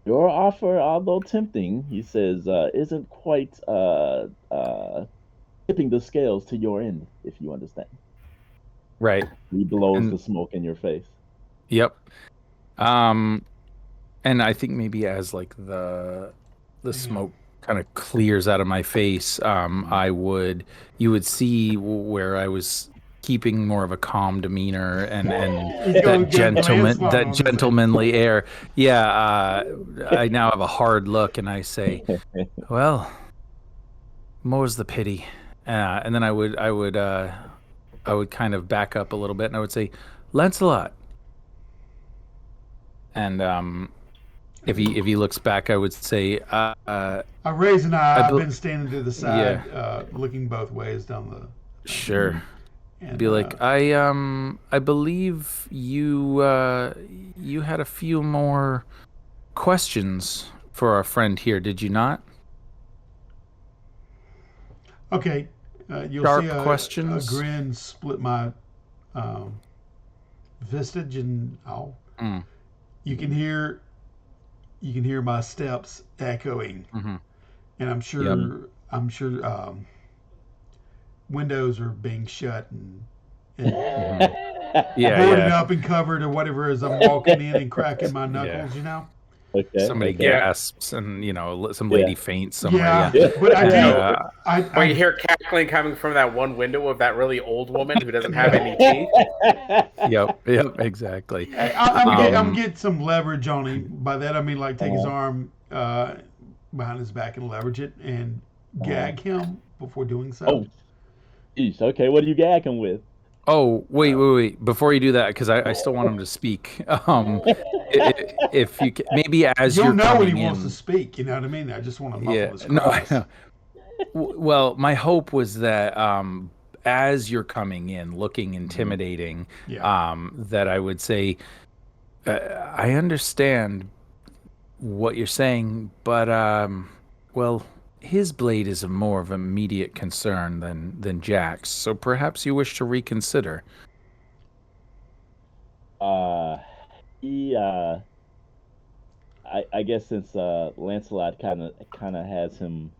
"Your offer, although tempting," he says, "isn't quite tipping the scales to your end, if you understand." Right. He blows And the smoke in your face. yep. Um, and I think maybe as like the Damn. smoke kind of clears out of my face, Mhm. you would see where I was keeping more of a calm demeanor and He's that going to get Lancelot that on his ass. gentlemanly air. Yeah, I now have a hard look and I say, well, more's the pity. And then I would kind of back up a little bit and I would say, Lancelot. And if he looks back, I would say, I raise an I eye. I've bel been standing to the yeah, side, looking both ways down the thing. sure. And Be like, I believe you had a few more questions for our friend here, did you not? okay, you'll see Sharp a questions? grin split my um, visage, and Mm, you can hear you can hear my steps echoing, mm-hmm. and Yep. I'm sure windows are being shut and Mm-hmm. Yeah, boarded yeah, up and covered or whatever as I'm walking in and cracking my yeah. knuckles. Okay, Somebody okay, Yeah. gasps and some yeah, lady faints somewhere. Yeah, Yeah. yeah, but I And do. Yeah. Or you I hear cackling coming from that one window of that really old woman who doesn't have any teeth. yep, exactly. I'm Um, getting some leverage on him. By that I mean like take his uh, arm behind his back and leverage it and uh, gag him before doing so. oh, geez. Okay, what are you gagging with? Oh, wait, Uh, wait, wait. Before you do that, because I still want him to speak. If you maybe as You'll you're know when he coming wants to in, speak. You know what I mean? I just want to muffle yeah, his no, I cries. know. Well, my hope was that as you're coming in, looking Mhm. intimidating, Yeah. that I would say, I understand what you're saying, but well, his blade is of more of immediate concern than Jack's, so perhaps you wish to reconsider. He I guess since Lancelot kind of has him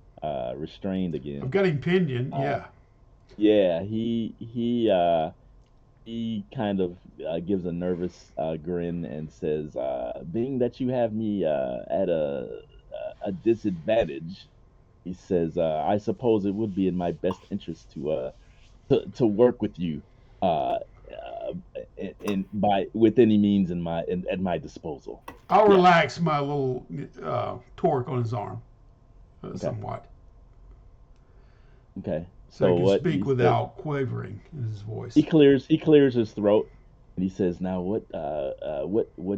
restrained I've again. got him pinioned. Yeah. Yeah, he kind of gives a nervous grin and says, "Being that you have me at a disadvantage," he says, "I suppose it would be in my best interest to work with you, in by with any means at my disposal." I'll Yes. relax my little torque on his arm Okay. somewhat, Okay. so So he can what speak he said, without quavering in his voice. he clears his throat, and he says, "Now what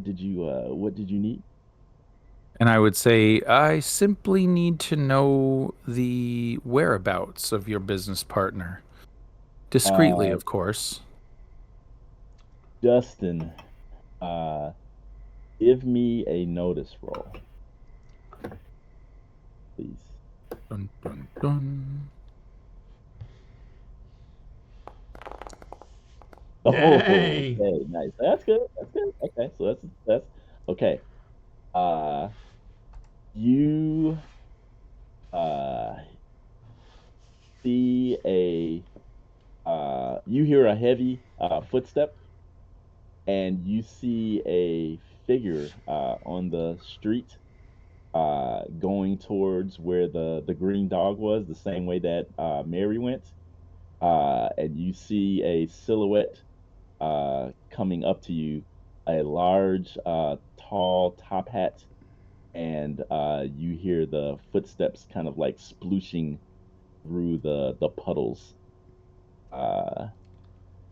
did you need?" And I would say, I simply need to know the whereabouts of your business partner. Discreetly, Uh, of course. Justin, uh, give me a notice roll, please. Dun, dun, dun. Oh, Dang. okay, nice. That's good. That's good. Okay, so that's okay. Uh, you uh see you hear a heavy footstep, and you see a figure on the street going towards where the green dog was, the same way that Mary went. And you see a silhouette coming up to you, a large, tall top hat, and you hear the footsteps kind of like splooshing through the puddles, uh,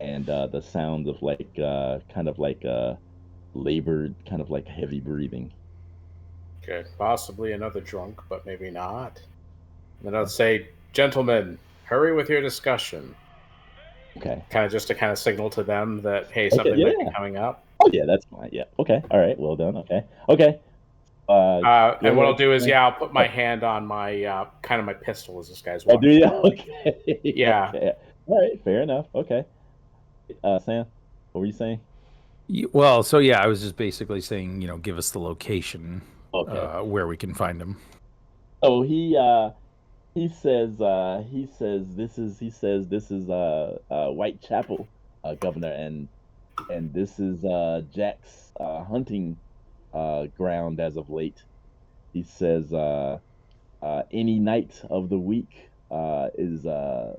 and the sound of like kind of like labored, kind of like heavy breathing. Okay, possibly another drunk, but maybe not. And then I'd say, gentlemen, hurry with your discussion. Okay. Kind of just to kind of signal to them that, hey, Okay. something might be Yeah. coming up. Oh yeah, that's fine. Yeah. Okay. All right. Well done. Okay. Okay. Go And what I'll ahead. do is, yeah, I'll put my Oh, hand on my kind of my pistol as this guy's oh, do walking you? up. Okay. Yeah. Okay. All right. Fair enough. Okay. Sam, what were you saying? Well, so yeah, I was just basically saying, give us the location Okay. where we can find him. So he says this is Whitechapel, Governor, and this is Jack's hunting ground as of late. He says any night of the week is a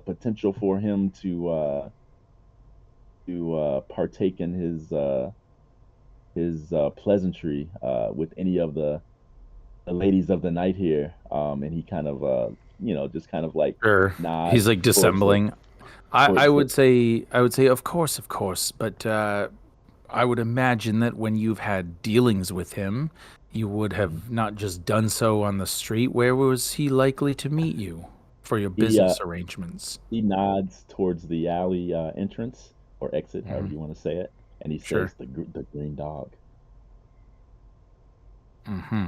potential for him to partake in his pleasantry with any of the ladies of the night here. And he kind of just kind of like Sure. nods He's like towards the dissembling. I towards the would say, of course, but I would imagine that when you've had dealings with him, you would have not just done so on the street. Where was he likely to meet you for your he business arrangements? he nods towards the alley entrance or exit, however Mhm. you want to say it, and he Sure. says the green dog. Hmm.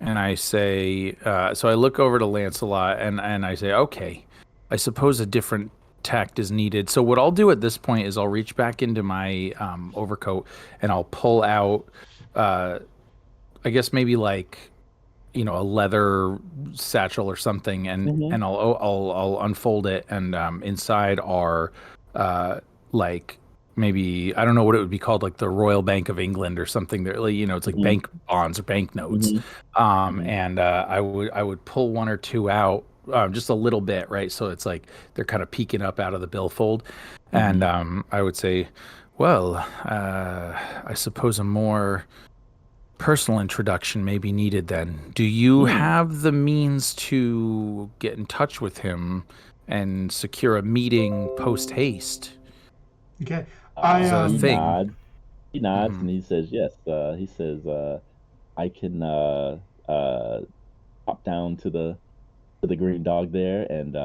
And I say, so I look over to Lancelot and I say, okay, I suppose a different tact is needed. So what I'll do at this point is I'll reach back into my overcoat and I'll pull out, uh, I guess maybe like, a leather satchel or something, and Hmm. I'll unfold it, and inside are like maybe I don't know what it would be called, like the Royal Bank of England or something. That it's like Hmm. bank bonds or bank notes. Hmm. Hmm. And I would pull one or two out. Just a little bit, right? So it's like they're kind of peeking up out of the billfold, and Hmm. I would say, well, I suppose a more personal introduction may be needed then. Do you Hmm. have the means to get in touch with him and secure a meeting post haste? Okay. I Is that a He thing? nods. He nods Hmm. and he says yes. He says I can uh, pop down to the green dog there and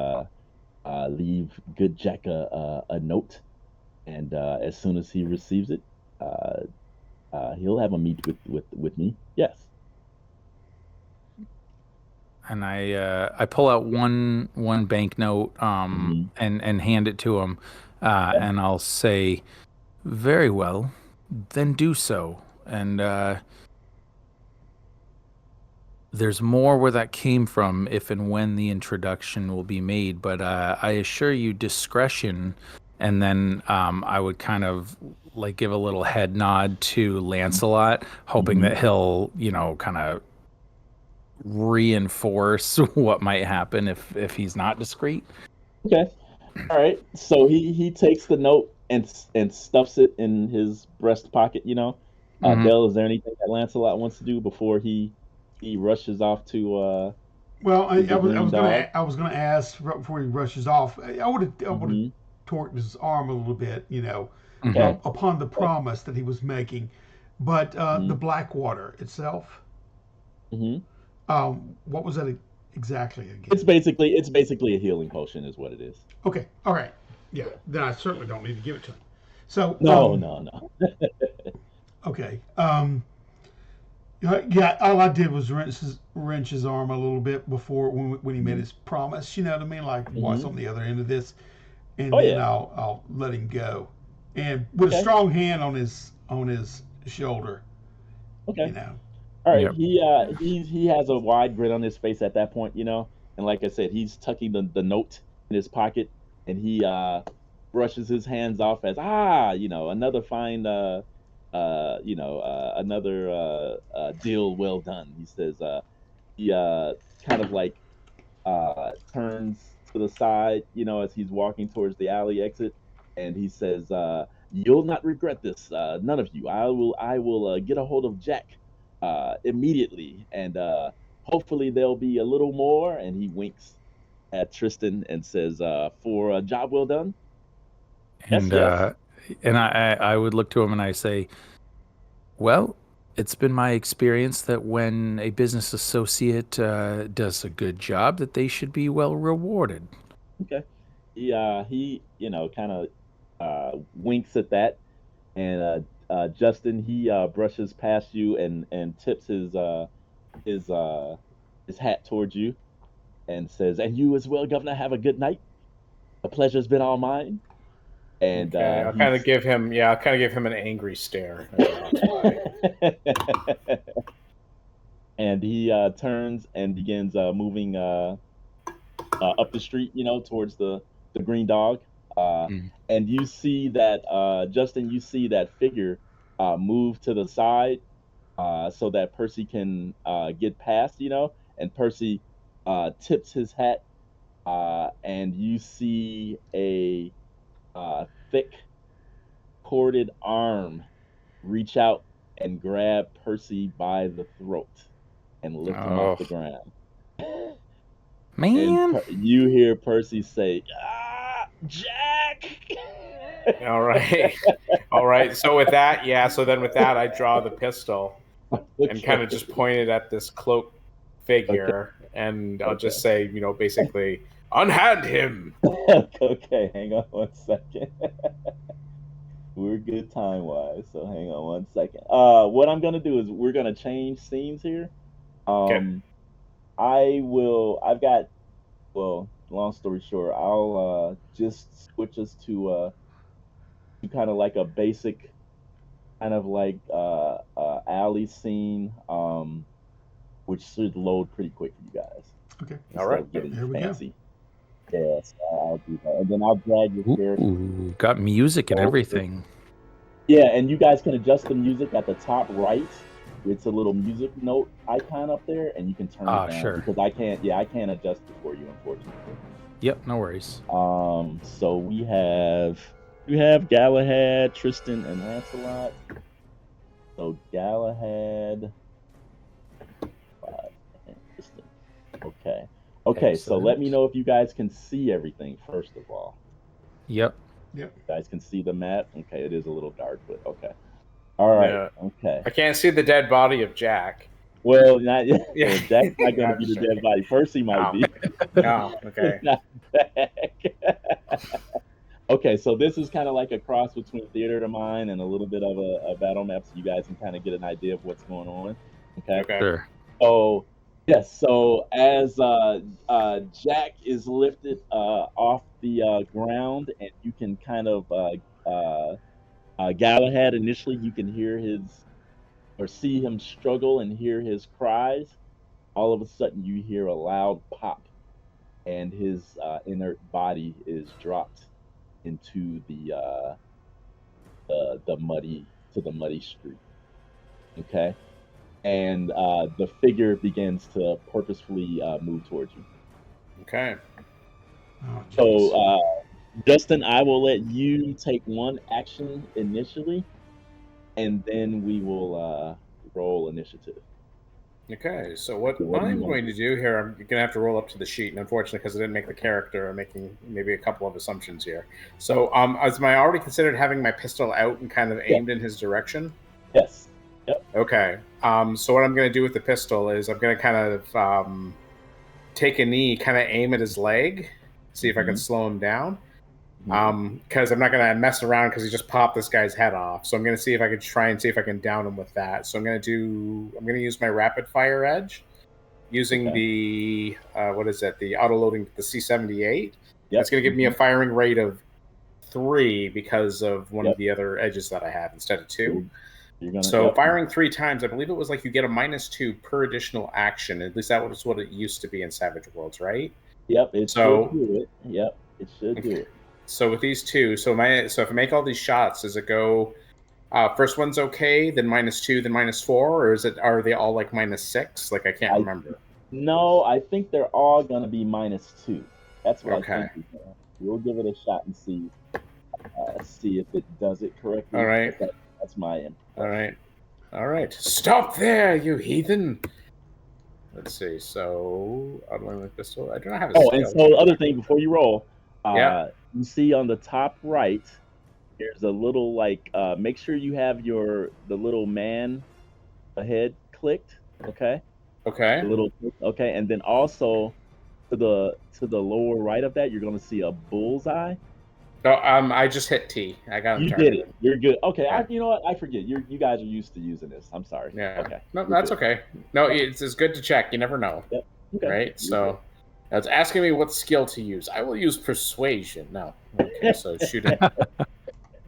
leave good Jack a note, and as soon as he receives it, uh, he'll have a meet with me. Yes. and I pull out one banknote and hand it to him, and I'll say, "Very well, then do so." And there's more where that came from, if and when the introduction will be made. But I assure you, discretion. And then I would kind of like give a little head nod to Lancelot, hoping that he'll, kind of reinforce what might happen if he's not discreet. Okay. All right. So he takes the note and stuffs it in his breast pocket. Dell, is there anything that Lancelot wants to do before he rushes off to Well, I the was green dog? gonna ask right before he rushes off. I would have Mhm. torqued his arm a little bit, Okay. upon the promise that he was making. But the Mhm. Blackwater itself, Mhm. what was that exactly again? It's basically a healing potion, is what it is. Okay, all right, yeah. Then I certainly don't need to give it to him. So, No. okay, yeah. All I did was wrench his arm a little bit before when he made Mhm. his promise. You know what I mean? Like what's Mhm. on the other end of this, and Oh then yeah. I'll let him go, and with a Okay. strong hand on his shoulder. Okay. You know. All right. Yep. He has a wide grin on his face at that point, and like I said, he's tucking the note in his pocket, and he brushes his hands off as another fine another deal well done. He says he kind of like turns to the side, as he's walking towards the alley exit, and he says, "You'll not regret this, none of you. I will get a hold of Jack immediately, and hopefully there'll be a little more." And he winks at Tristan and says, "For a job well done." Yes, And yes. I would look to him and I say, "Well, it's been my experience that when a business associate does a good job, that they should be well rewarded." Okay. He kind of winks at that, and Justin, he brushes past you and tips his uh his hat towards you and says, "And you as well, Governor. Have a good night. The pleasure's been all mine." And Okay, I'll kind of give him. Yeah, I'll kind of give him an angry stare as he walks by. and he turns and begins moving up the street, towards the green dog. Uh, Mm. and you see that Justin, you see that figure move to the side so that Percy can get past, and Percy tips his hat, and you see a thick corded arm reach out and grab Percy by the throat and lift him off Oh, the ground. And man. you hear Percy say, Jack! All right, all right. So with that, yeah. So then with that, I draw the pistol and kind of Okay. just point it at this cloaked Okay. figure, and I'll Okay. just say, basically, unhand him. Okay. Hang on one second. We're good time wise, so hang on one second. What I'm gonna do is we're gonna change scenes here. Okay. I've got, well, long story short, I'll just switch us to kind of like a basic kind of like alley scene, which should load pretty quick for you guys Okay. All instead right. of getting Here we go. fancy. Yes, I'll do that, and then I'll drag your character. Ooh, got music and over. everything. Yeah, and you guys can adjust the music at the top right. It's a little music note icon up there, and you can turn it down Sure. because I can't. Yeah, I can't adjust it for you, unfortunately. Yep, no worries. So we have Galahad, Tristan, and Lancelot. So Galahad, and Tristan. Okay. Okay. So let me Excellent. know if you guys can see everything first of all. Yep. Yep. You guys can see the map. Okay, it is a little dark, but okay. All right. Yeah. Okay. I can't see the dead body of Jack. Well, not yet. Yeah. Well, Jack's not going to I'm be the sure. dead body. Percy might be. No. Okay. Not Jack. Okay, so this is kind of like a cross between Theater to Mind and a little bit of a battle map, so you guys can kind of get an idea of what's going on. Okay. Okay. Sure. So Yes. So as Jack is lifted off the ground, and you can kind of Galahad initially, you can hear his or see him struggle and hear his cries. All of a sudden, you hear a loud pop, and his inert body is dropped into the muddy the muddy street. Okay, and the figure begins to purposefully move towards you. Okay. Oh, So, jeez. Justin, I will let you take one action initially, and then we will roll initiative. Okay, so what So what do you I'm want going to to do here, I'm going to have to roll up to the sheet, and unfortunately, because I didn't make the character, I'm making maybe a couple of assumptions here. So, as I already considered having my pistol out and kind of Yeah. aimed in his direction? Yes. Yep. Okay. So what I'm going to do with the pistol is I'm going to kind of take a knee, kind of aim at his leg, see if I can Mhm. slow him down. Mhm. Because I'm not going to mess around because he just popped this guy's head off. So I'm going to see if I can try and see if I can down him with that. So I'm going to use my rapid fire edge using Okay. the what is that? The auto loading, the C78. Yep. That's going to give me a firing rate of 3 because of one of Yep. the other edges that I have instead of 2. You're gonna. So Yep. firing 3 times, I believe it was like you get a -2 per additional action. At least that was what it used to be in Savage Worlds, right? Yep. It So should do it. Yep. It should do okay. it. So with these two, so if I make all these shots, does it go? First one's okay, then -2, then -4, or are they all like -6? Like I can't I remember. No, I think they're all gonna be -2. That's what I Okay. think. We'll give it a shot and see if it does it correctly. All right. But that's my impression. All right. All right. Stop there, you heathen. Let's see. So, outline the pistol. I do not have a Oh, and skill. so the other thing before you roll, Yeah. you see on the top right, there's a little like make sure you have the little man ahead clicked. Okay. Okay. The little okay, and then also to the lower right of that, you're gonna see a bullseye. No, I just hit T. I got him You did targeted. it. You're good. Okay, Yeah. you know what? I forget. You guys are used to using this. I'm sorry. Yeah. Okay. No, You're that's good. okay. No, it's good to check. You never know. Yep. Okay. Right? You're So, it's asking me what skill to use. I will use persuasion. No. Okay, so shooting.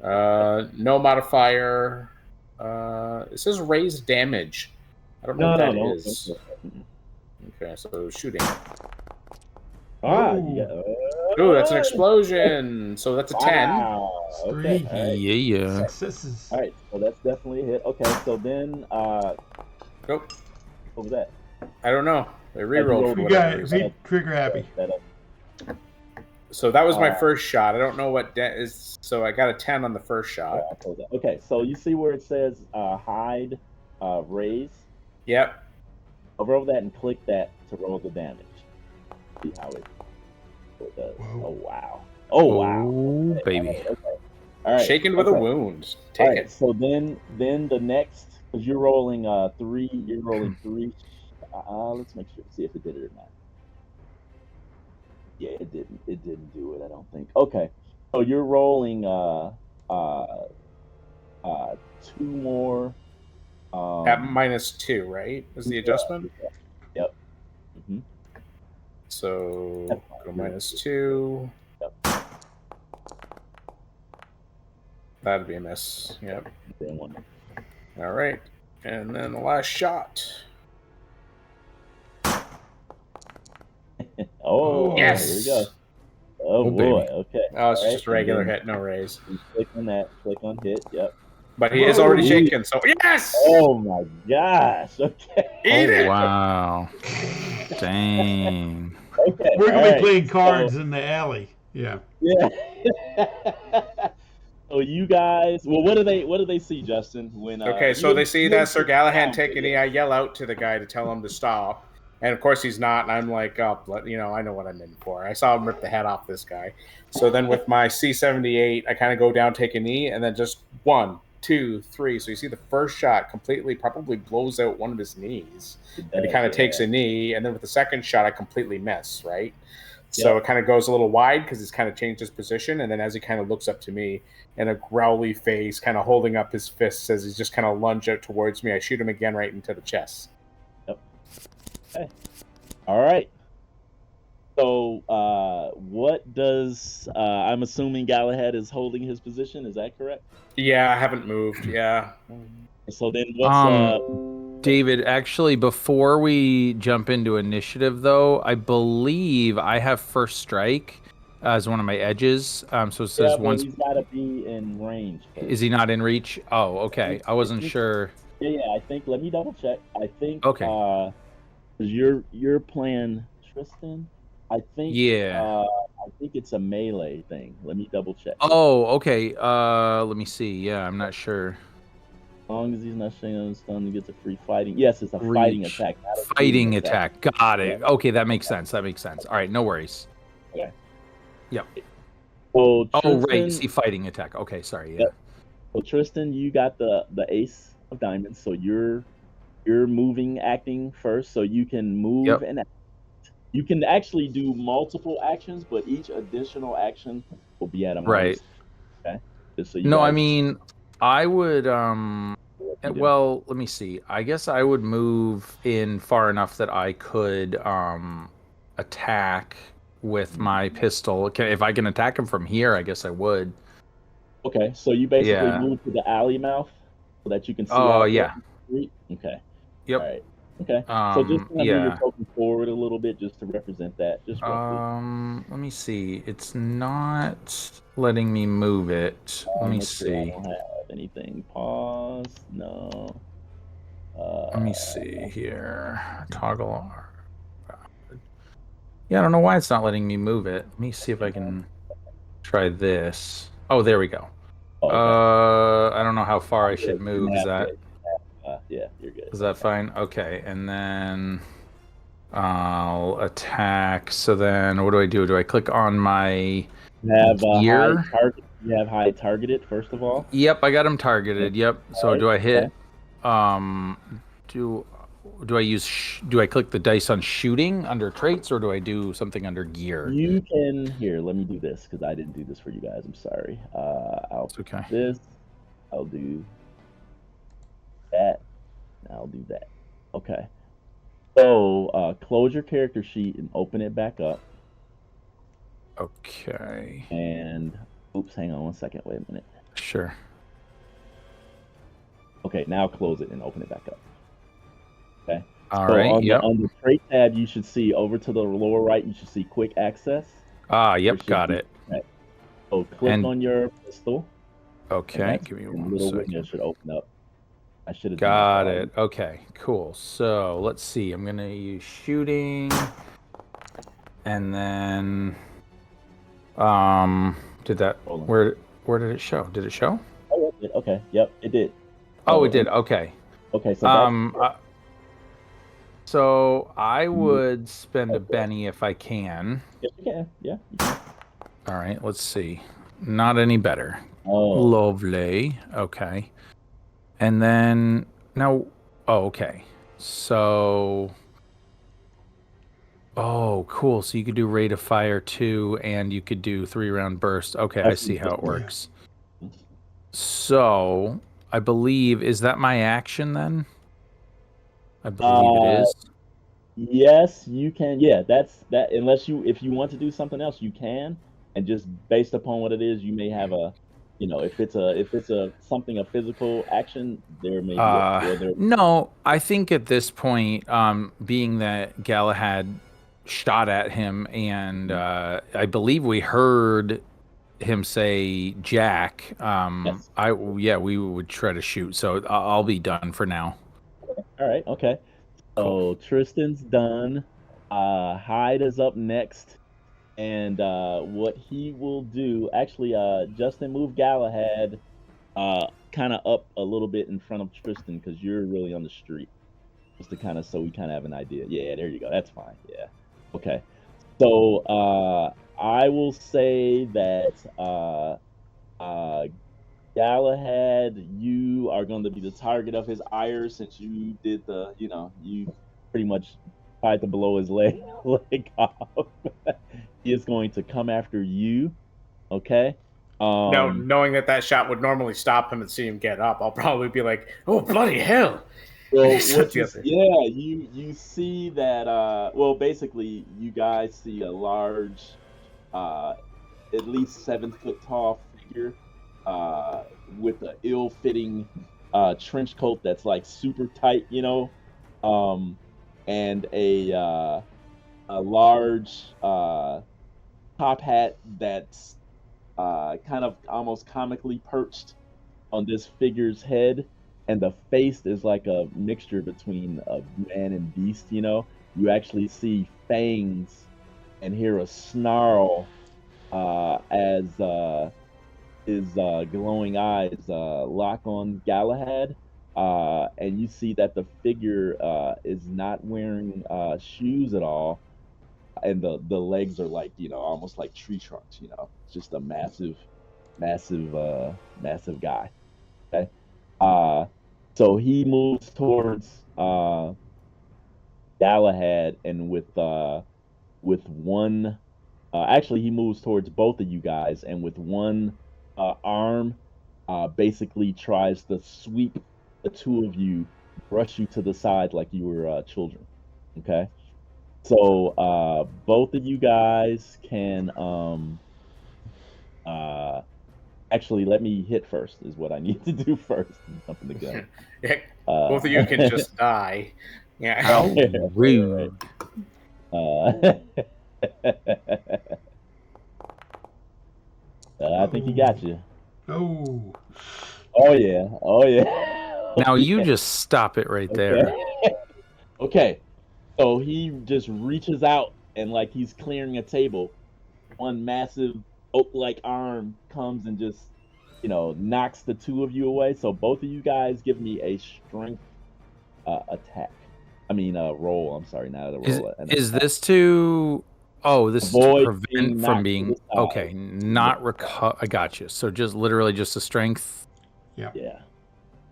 No modifier. It says raise damage. I don't know what that No. is. Okay, so shooting. You got. Ooh, that's an explosion. So that's a 10. Wow. Okay. 3 All right. Yeah. successes. All right. So that's definitely a hit. Okay. So then, Nope. what was that? I don't know. They rerolled for You whatever got reason. me trigger happy. So that was my first shot. I don't know what is. So I got a 10 on the first shot. Okay. So you see where it says Hyde, raise. Yep. Hover over that and click that to roll the damage. See how it does. Whoa. Oh wow. Oh wow. Oh, baby. Okay. All right. Shaken with a okay. wound. All Take right. it. So then the next, because you're rolling 3. You're rolling 3. Let's make sure. See if it did it or not. Yeah, it didn't. It didn't do it. I don't think. Okay. So you're rolling 2 more. At -2, right? Is the adjustment? Yep. Mm-hmm. So go -2. Yep. That'd be a miss. Yep. One. All right. And then the last shot. Oh, Yes! Here we go. Oh, Oh, boy. baby. Okay. Oh, it's All just a right, regular and then hit, no raise. you click on that. Click on hit. Yep. But he is already shaken, so yes! Oh my gosh. Okay. Eat Oh, it! wow. Dang. Okay. We're gonna all be right, playing cards in the alley. Yeah. Yeah. So you guys, well, what do they see, Justin? When Okay, so they see that Sir Galahad take a knee. I yell out to the guy to tell him to stop. And of course he's not, and I'm like, oh, I know what I'm in for. I saw him rip the head off this guy. So then with my C78, I kind of go down, take a knee, and then just 1, 2, 3. So you see the first shot completely probably blows out one of his knees. And he kind of takes a knee, and then with the second shot, I completely miss, right? So it kind of goes a little wide because he's kind of changed his position. And then as he kind of looks up to me in a growly face, kind of holding up his fists as he's just kind of lunge out towards me, I shoot him again right into the chest. Yep. Okay. All right. So, what does I'm assuming Galahad is holding his position? Is that correct? Yeah, I haven't moved. Yeah. So then, what's David, actually, before we jump into initiative, though, I believe I have first strike as one of my edges. So it says but once. he's got to be in range first. Is he not in reach? Oh, okay. I wasn't sure. Yeah, I think. Let me double check. I think. Okay. 'Cause you're playing Tristan. I think. Yeah. I think it's a melee thing. Let me double check. Oh, okay. Let me see. Yeah, I'm not sure. As long as he's not staying on stun, he gets a free fighting. Yes, it's a Reach. fighting attack. Not a Fighting shooting attack. Got it. Okay, that makes sense. That makes sense. All right, no worries. Okay. Yep. So Tristan, Oh, right. See, fighting attack. Okay, sorry. Yeah. Yep. So Tristan, you got the ace of diamonds. So you're moving, acting first. So you can move Yep. and act. You can actually do multiple actions, but each additional action will be at a Right. minus. Okay. Just so you No, guys I mean, I would. what you do. Well, let me see. I guess I would move in far enough that I could attack with my pistol. Okay, if I can attack him from here, I guess I would. Okay. So you basically Yeah. move to the alley mouth so that you can see Oh, out yeah. the street. Okay. Yep. All right. Okay. So just kind of move Yeah. your token forward a little bit just to represent that, just roughly. Let me see. It's not letting me move it. Let me Make sure I see. don't have anything. Pause. No. Let me see here. Toggle. Yeah, I don't know why it's not letting me move it. Let me see if I can try this. Oh, there we go. Oh, okay. I don't know how far I should move. Is that yeah, you're good. is that fine? Okay, and then I'll attack. So then, what do I do? Do I click on my You have gear? high target. You have high targeted first of all. Yep, I got him targeted. Yep. So Alright, do I hit? okay. Do I use? Do I click the dice on shooting under traits, or do I do something under gear? You can here. Let me do this because I didn't do this for you guys. I'm sorry. I'll It's okay. do this. I'll do that. I'll do that. Okay. So close your character sheet and open it back up. Okay. And oops, hang on one second. Wait a minute. Sure. Okay, now close it and open it back up. Okay. All So right. Yep. on the trait tab, you should see over to the lower right. You should see quick access. Yep. Got it. Okay. So click on your pistol. Okay. Give me one little second. window should open up. I should have Got it. Okay. Cool. So let's see. I'm gonna use shooting, and then did that? Where did it show? Did it show? Oh, it did. Okay. Yep, it did. Oh, it did. Okay. Okay. So so I would spend a Benny if I can. yes, you can. Yeah. You can. All right. Let's see. Not any better. Oh. Lovely. Okay. And then now. Oh, okay. So. Oh, cool. So you could do rate of fire 2, and you could do 3-round burst. Okay, I see how it works. So I believe, is that my action then? I believe it is. Yes, you can. Yeah, that's that. Unless if you want to do something else, you can. And just based upon what it is, you may have a, if it's a something a physical action, there may be No, I think at this point, being that Galahad shot at him, and I believe we heard him say Jack. Yes. We would try to shoot. So I'll be done for now. All right. Okay. So Tristan's done. Hyde is up next, and what he will do, actually, Justin, move Galahad kind of up a little bit in front of Tristan because you're really on the street, just to so we kind of have an idea. Yeah, there you go. That's fine. Yeah. Okay. So I will say that Galahad, you are going to be the target of his ire since you did you pretty much tried to blow his leg off. He is going to come after you. Okay. Knowing that shot would normally stop him and see him get up, I'll probably be like, "Oh bloody hell!" Well, Except the other. you see that. Well, basically, you guys see a large, at least 7 foot tall figure, with an ill-fitting trench coat that's like super tight, and a large top hat that's kind of almost comically perched on this figure's head, and the face is like a mixture between a man and beast. You actually see fangs and hear a snarl as his glowing eyes lock on Galahad. And you see that the figure is not wearing shoes at all, and the legs are like almost like tree trunks. It's just a massive guy. Okay. Uh, so he moves towards Galahad, and with one, actually he moves towards both of you guys, and with one arm, basically tries to sweep the two of you, brush you to the side like you were children. Okay. So both of you guys can actually, let me hit first is what I need to do first. Jump in the gun. Yeah, both of you can just die. Yeah. How rude. I think he got you. Oh. Oh yeah. Oh yeah. Now you just stop it right there. Okay. So he just reaches out and like he's clearing a table. One massive oak-like arm comes and just, knocks the two of you away. So both of you guys give me a strength attack. I mean, roll. I'm sorry, not a roll. Is this to? Oh, this is to Avoid prevent being from knocked being to the side. okay. Not recover. I got you. So just literally just a strength. Yeah.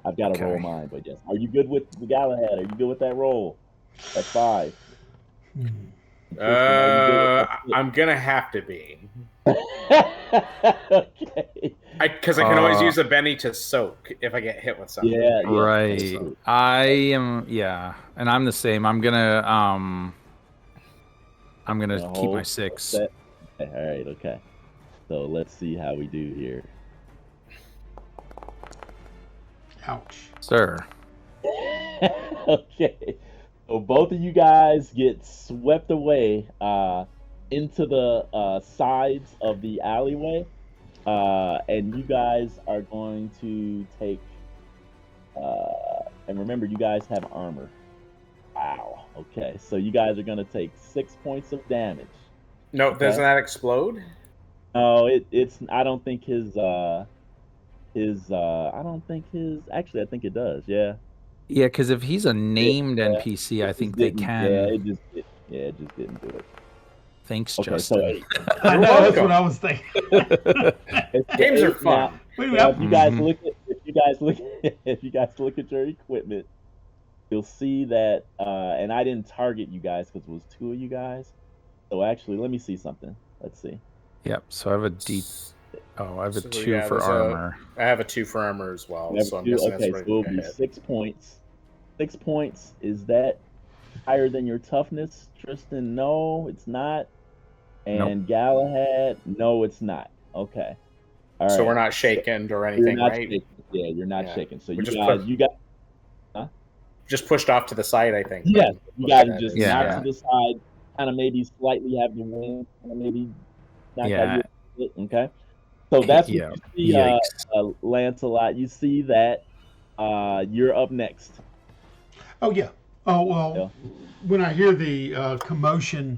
I've got to Okay. roll mine, but yes. Are you good with the Galahad? Are you good with that roll? That's 5. I'm gonna have to be, Okay. because I can always use a Benny to soak if I get hit with something. Yeah. Right. So, I am. Yeah, and I'm the same. I'm gonna keep my hold 6. set. Okay, all right. Okay. So let's see how we do here. Ouch. Sir. Okay. So both of you guys get swept away into the sides of the alleyway, and you guys are going to take. And remember, you guys have armor. Wow. Okay. So you guys are going to take 6 points of damage. No, Okay. doesn't that explode? No, it's. I don't think his. I don't think his. Actually, I think it does. Yeah. Yeah, because if he's a named NPC, I think they can. Yeah, it just didn't do it. Thanks, Okay, Justin. so I know, that's what I was thinking. Games are fun. Wait a Now, minute. if you guys look at your equipment, you'll see that, and I didn't target you guys because it was 2 of you guys. So actually, let me see something. Let's see. Yep. So I have a D. Oh, I have a So, 2 yeah, for there's armor. I have a 2 for armor as well, You have so I'm 2? guessing Okay, that's so it'll right be ahead. 6 points. 6 points. Is that higher than your toughness, Tristan? No, it's not. And Galahad? No, it's not. Okay. All right. So we're not shaken or You're anything, not right? shaking. Yeah, you're not Yeah. shaking. So We you just guys, put- you got. Just pushed off to the side, I think. Yes, right? you guys That just is- knock Yeah. to the side, kind of maybe slightly have the wind, kind of maybe knock Yeah. out your foot, okay? So that's what Yeah. you see, Yikes. Lancelot. You see that you're up next. Oh, yeah. Oh, well, when I hear the commotion,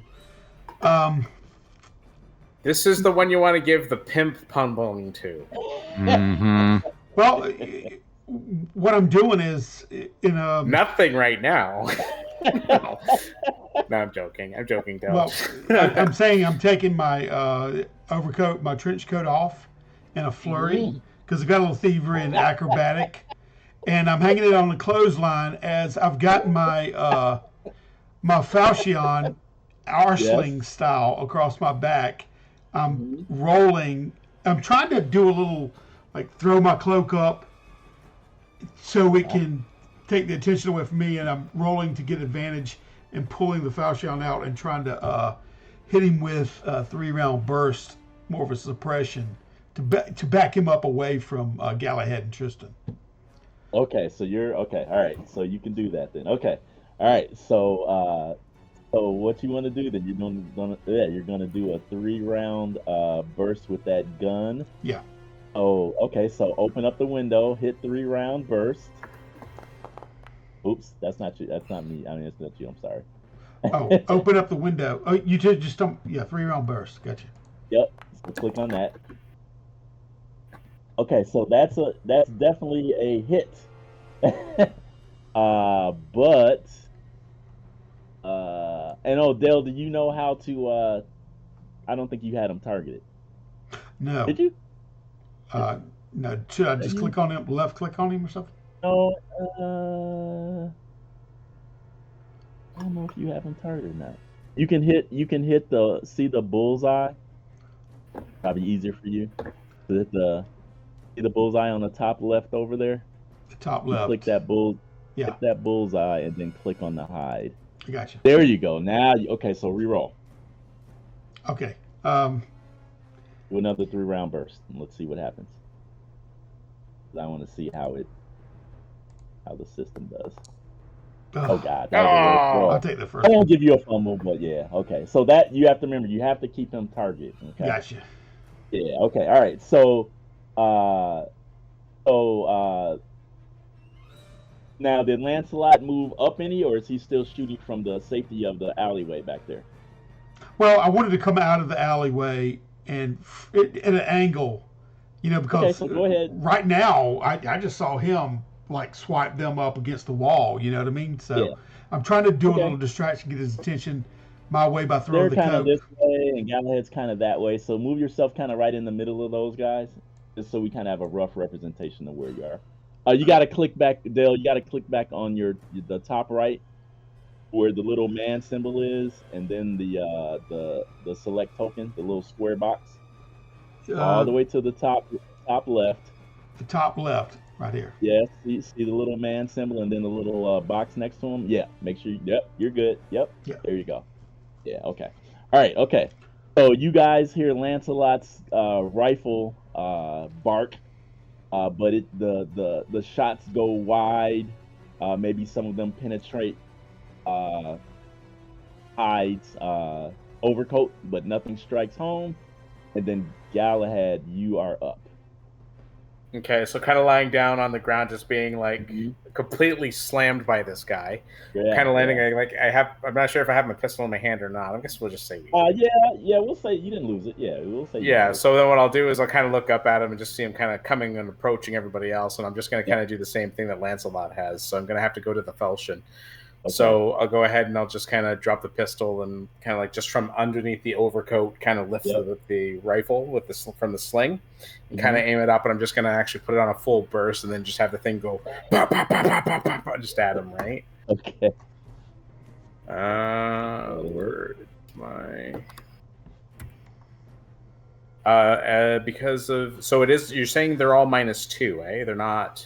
This is the one you want to give the pimp pummeling to. Mm-hmm. well, what I'm doing is in a. Nothing right now. No, I'm joking. I'm joking, Del. Well, I'm saying I'm taking my overcoat, my trench coat off in a flurry because I've got a little thievery and acrobatic, and I'm hanging it on the clothesline as I've got my my falchion arsling style across my back. I'm rolling. I'm trying to do a little like throw my cloak up so it can take the attention away from me, and I'm rolling to get advantage and pulling the falchion out and trying to hit him with a 3-round burst, more of a suppression, to back him up away from Galahad and Tristan. Okay, so you're okay. All right, so you can do that then. Okay, all right. So what you want to do then? You're gonna do a 3-round burst with that gun. Yeah. Oh, okay. So open up the window, hit 3-round burst. Oops, that's not you. That's not me. I mean, it's not you. I'm sorry. Oh, open up the window. Oh, you just don't. Yeah, 3-round burst. Gotcha. Yep. So click on that. Okay, so that's definitely a hit. But and Dale, do you know how to? I don't think you had him targeted. No. Did you? No. Should I just click on him? Left click on him or something? No. I don't know if you have him targeted or not. You can hit the bullseye. Probably easier for you. So hit see the bullseye on the top left over there. The top left. Click that Hit that bullseye and then click on the hide. I got you. There you go. Now, okay. So reroll. Okay. Do another 3-round burst. And let's see what happens. I want to see how the system does. Oh God. That was a worse roll. I'll take the first. I won't give you a fumble, but yeah. Okay. So that you have to remember, you have to keep him target. Okay. Gotcha. Yeah. Okay. All right. So, now did Lancelot move up any, or is he still shooting from the safety of the alleyway back there? Well, I wanted to come out of the alleyway and at an angle, because okay, so go ahead. Right now I just saw him like swipe them up against the wall. You know what I mean? So yeah. I'm trying to do a little distraction, get his attention my way by throwing the coat. They're kind of this way, and Galahad's kind of that way. So move yourself kind of right in the middle of those guys, just so we kind of have a rough representation of where you are. You got to click back, Dale. You got to click back on the top right, where the little man symbol is, and then the select token, the little square box, all the way to the top left. The top left, right here. Yes, see the little man symbol, and then the little box next to him. Yeah, make sure. Yep, you're good. Yep. There you go. Yeah. Okay. All right. Okay. So you guys hear Lancelot's rifle bark. But the shots go wide. Maybe some of them penetrate Hyde's overcoat, but nothing strikes home. And then Galahad, you are up. Okay, so kind of lying down on the ground, just being like completely slammed by this guy. Yeah, kind of landing like I'm not sure if I have my pistol in my hand or not. I guess we'll just say. Yeah, we'll say you didn't lose it. Yeah, we'll say. Yeah, so then what I'll do is I'll kind of look up at him and just see him kind of coming and approaching everybody else, and I'm just going to kind of do the same thing that Lancelot has. So I'm going to have to go to the falchion. Okay. So I'll go ahead and I'll just kind of drop the pistol and kind of like just from underneath the overcoat, kind of lift the rifle with from the sling, and kind of aim it up. And I'm just going to actually put it on a full burst and then just have the thing go just at him, right? Okay. Where is my? Because of it is. You're saying they're all -2, eh? They're not.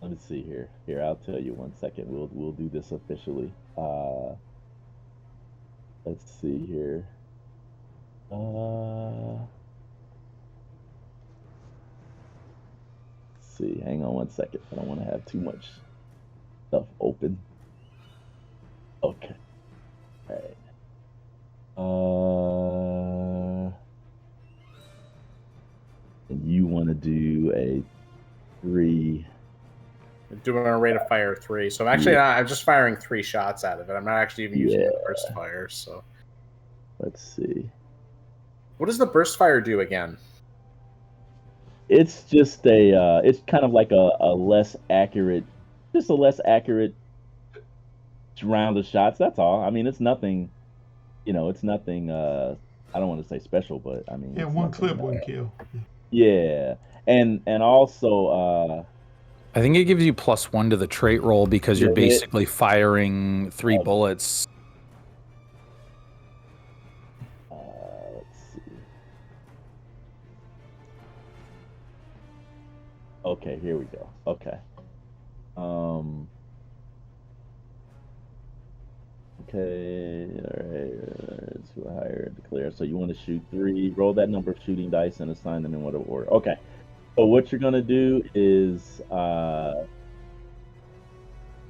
Let me see here. Here, I'll tell you 1 second. We'll do this officially. Let's see here. Let's see. Hang on 1 second. I don't want to have too much stuff open. Okay. All right. And you want to do a 3. Doing a rate of fire 3, so I'm actually I'm just firing 3 shots out of it. I'm not actually even using the burst fire. So let's see. What does the burst fire do again? It's just it's kind of like a less accurate, round of shots. That's all. I mean, it's nothing. It's nothing. I don't want to say special, but I mean, one clip, one kill. Yeah, and also. I think it gives you +1 to the trait roll because you're basically firing 3 bullets. Let's see. Okay, here we go. Okay. Okay, all right. It's higher declare. So you want to shoot 3. Roll that number of shooting dice and assign them in whatever order. Okay. So what you're gonna do is,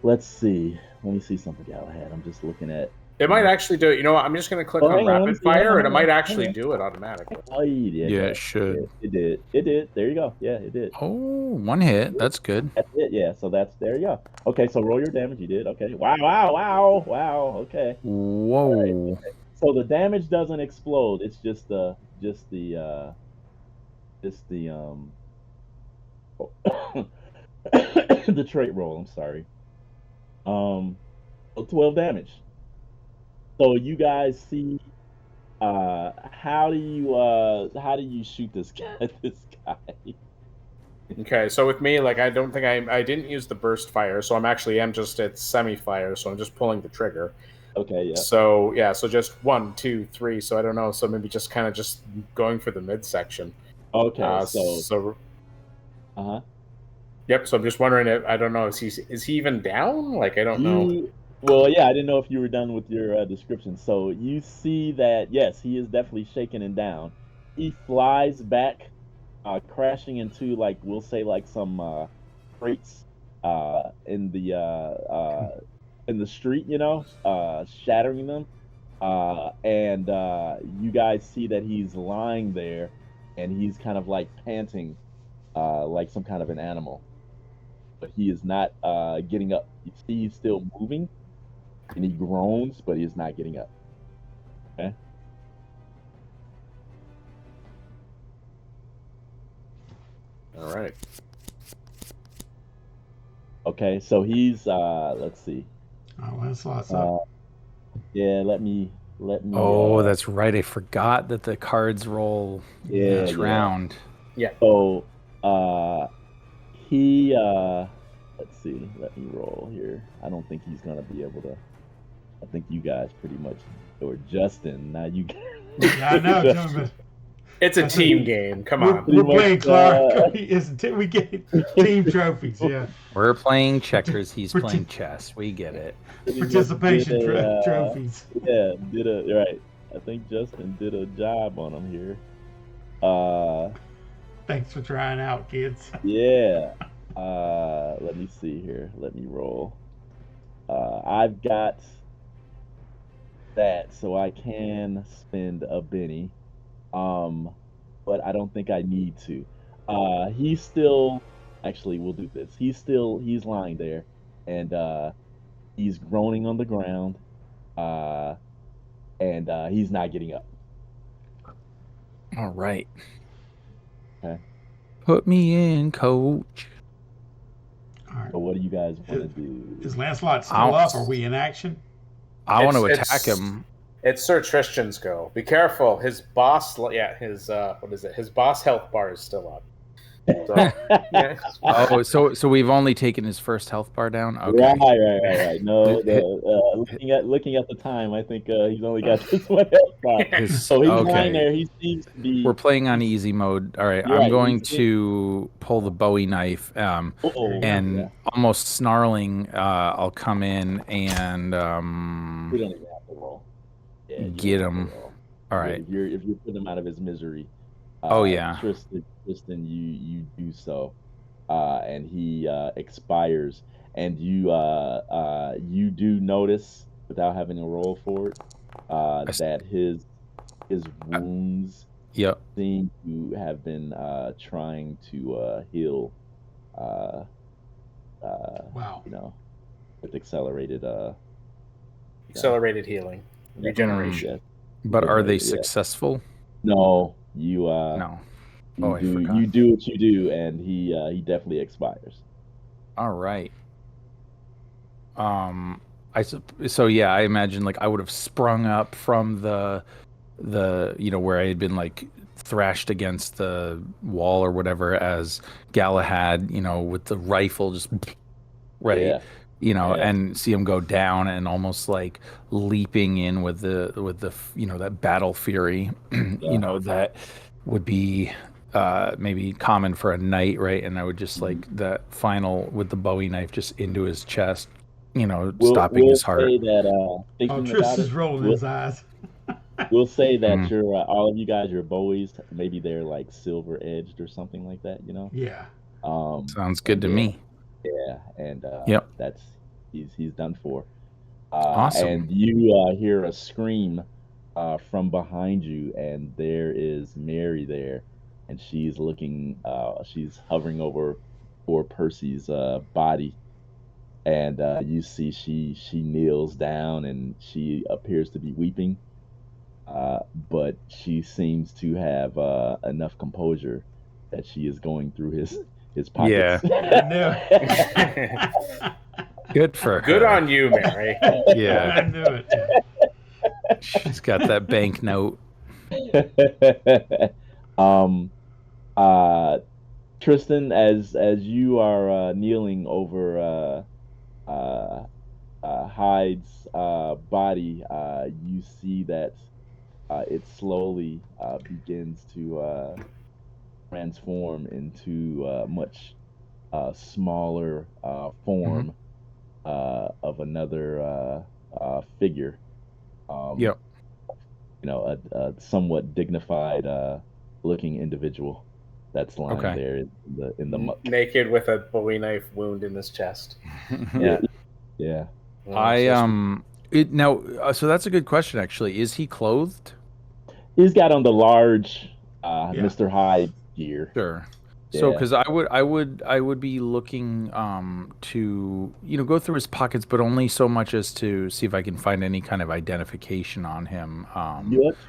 let's see. Let me see something Galahad. I'm just looking at. It might actually do it. You know what? I'm just going to click Oh, on hang on, rapid yeah, fire, and hang it might on, actually hang on. do it automatically. Oh, yeah, Yeah, it should. It did. It did. There you go. Yeah, it did. Oh, 1 hit. That's good. That's it. Yeah. So there you go. Okay. So roll your damage. You did. Okay. Wow. Okay. Whoa. All right, okay. So the damage doesn't explode. It's just the the trait roll. I'm sorry. 12 damage. So you guys see, how do you shoot this guy? Okay, so with me, like I don't think I didn't use the burst fire, so I'm just at semi fire, so I'm just pulling the trigger. Okay, yeah. So yeah, so just 1, 2, 3. So I don't know. So maybe just kind of just going for the midsection. Okay, uh-huh. Yep. So I'm just wondering if I don't know, is he even down? Like I don't know. Well, yeah, I didn't know if you were done with your description. So you see that yes, he is definitely shaken and down. He flies back, crashing into we'll say some crates in the street, shattering them. And you guys see that he's lying there, and he's kind of like panting, like some kind of an animal. But he is not getting up. You see, he's still moving, and he groans, but he is not getting up. Okay. All right. Okay, so he's let's see. Oh, Lancelot's up. Yeah, let me. Oh, that's right. I forgot that the cards roll each round. Yeah. So he let's see. Let me roll here. I don't think he's gonna be able to. I think you guys pretty much, or Justin. Now you. Yeah, I know, Justin. It's a team game. Come on. We're playing Clark. We get team trophies. Yeah. We're playing checkers. He's playing chess. We get it. Participation trophies. Yeah, right. I think Justin did a job on him here. Thanks for trying out, kids. Yeah. Let me see here. Let me roll. I've got that, so I can spend a Benny. But I don't think I need to. He's still, actually, we'll do this. He's lying there, and he's groaning on the ground, and he's not getting up. All right. Okay. Put me in, coach. All right. So what do you guys want to do? Is Lancelot still up? Are we in action? I want to attack him. It's Sir Tristan's go. Be careful. His boss, his what is it? His boss health bar is still up. So, yeah. Oh, so we've only taken his first health bar down. Okay. Right. No, looking at the time, I think he's only got this one health bar. So he's lying there. He seems to be. We're playing on easy mode. All right, I'm going to pull the Bowie knife, and almost snarling, I'll come in and We don't even have to roll. Yeah, get him. All right. If you're putting him out of his misery. Tristan, you do so, and he expires, and you do notice, without having a roll for it, that his wounds seem to have been trying to heal. Wow. With accelerated healing, regeneration. But are they successful? No, you no. You do what you do, and he definitely expires. All right. I imagine I would have sprung up from the where I had been thrashed against the wall or whatever, as Galahad, with the rifle just right. Yeah. And see him go down and almost leaping in with the that battle fury, that would be maybe common for a knight, right? And I would just that final with the Bowie knife just into his chest, stopping his heart. Say that Oh, thinking Tris about is it, rolling his eyes. we'll say that Mm. you're all of you guys, your bowies, maybe they're like silver edged or something like that, Yeah. Sounds good And to me. yeah, and Yep. that's he's done for. Awesome. And you hear a scream from behind you, and there is Mary there, and she's looking. She's hovering over poor Percy's body, and you see she kneels down, and she appears to be weeping, but she seems to have enough composure that she is going through his Yeah. pockets. I know. Good for her. Good on you, Mary. Yeah. I knew it. She's got that banknote. um Tristan, as you are kneeling over Hyde's body, you see that it slowly begins to transform into a much smaller form of another figure. Yep. A somewhat dignified looking individual that's lying Okay. there in the muck. Naked with a Bowie knife wound in his chest. Yeah. Yeah. So that's a good question actually. Is he clothed? He's got on the large Yeah. Mr. Hyde gear. Sure. So, Yeah. because I would be looking to go through his pockets, but only so much as to see if I can find any kind of identification on him,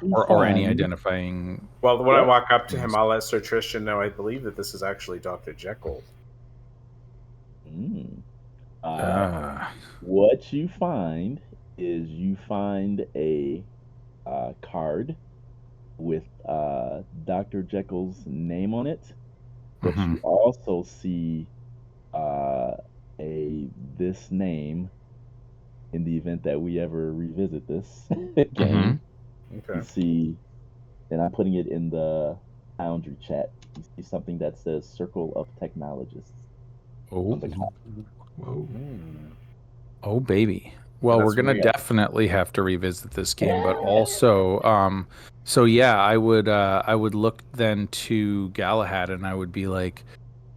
or any identifying. Well, when I walk up to him, I'll let Sir Tristan know. I believe that this is actually Dr. Jekyll. What you find is you find a card with Dr. Jekyll's name on it. But you also see this name in the event that we ever revisit this game. Okay. You see, and I'm putting it in the Foundry chat. You see something that says Circle of Technologists. Oh. Whoa. Oh, baby. Well, we're gonna definitely have to revisit this game, but also, so yeah, I would look then to Galahad, and I would be like,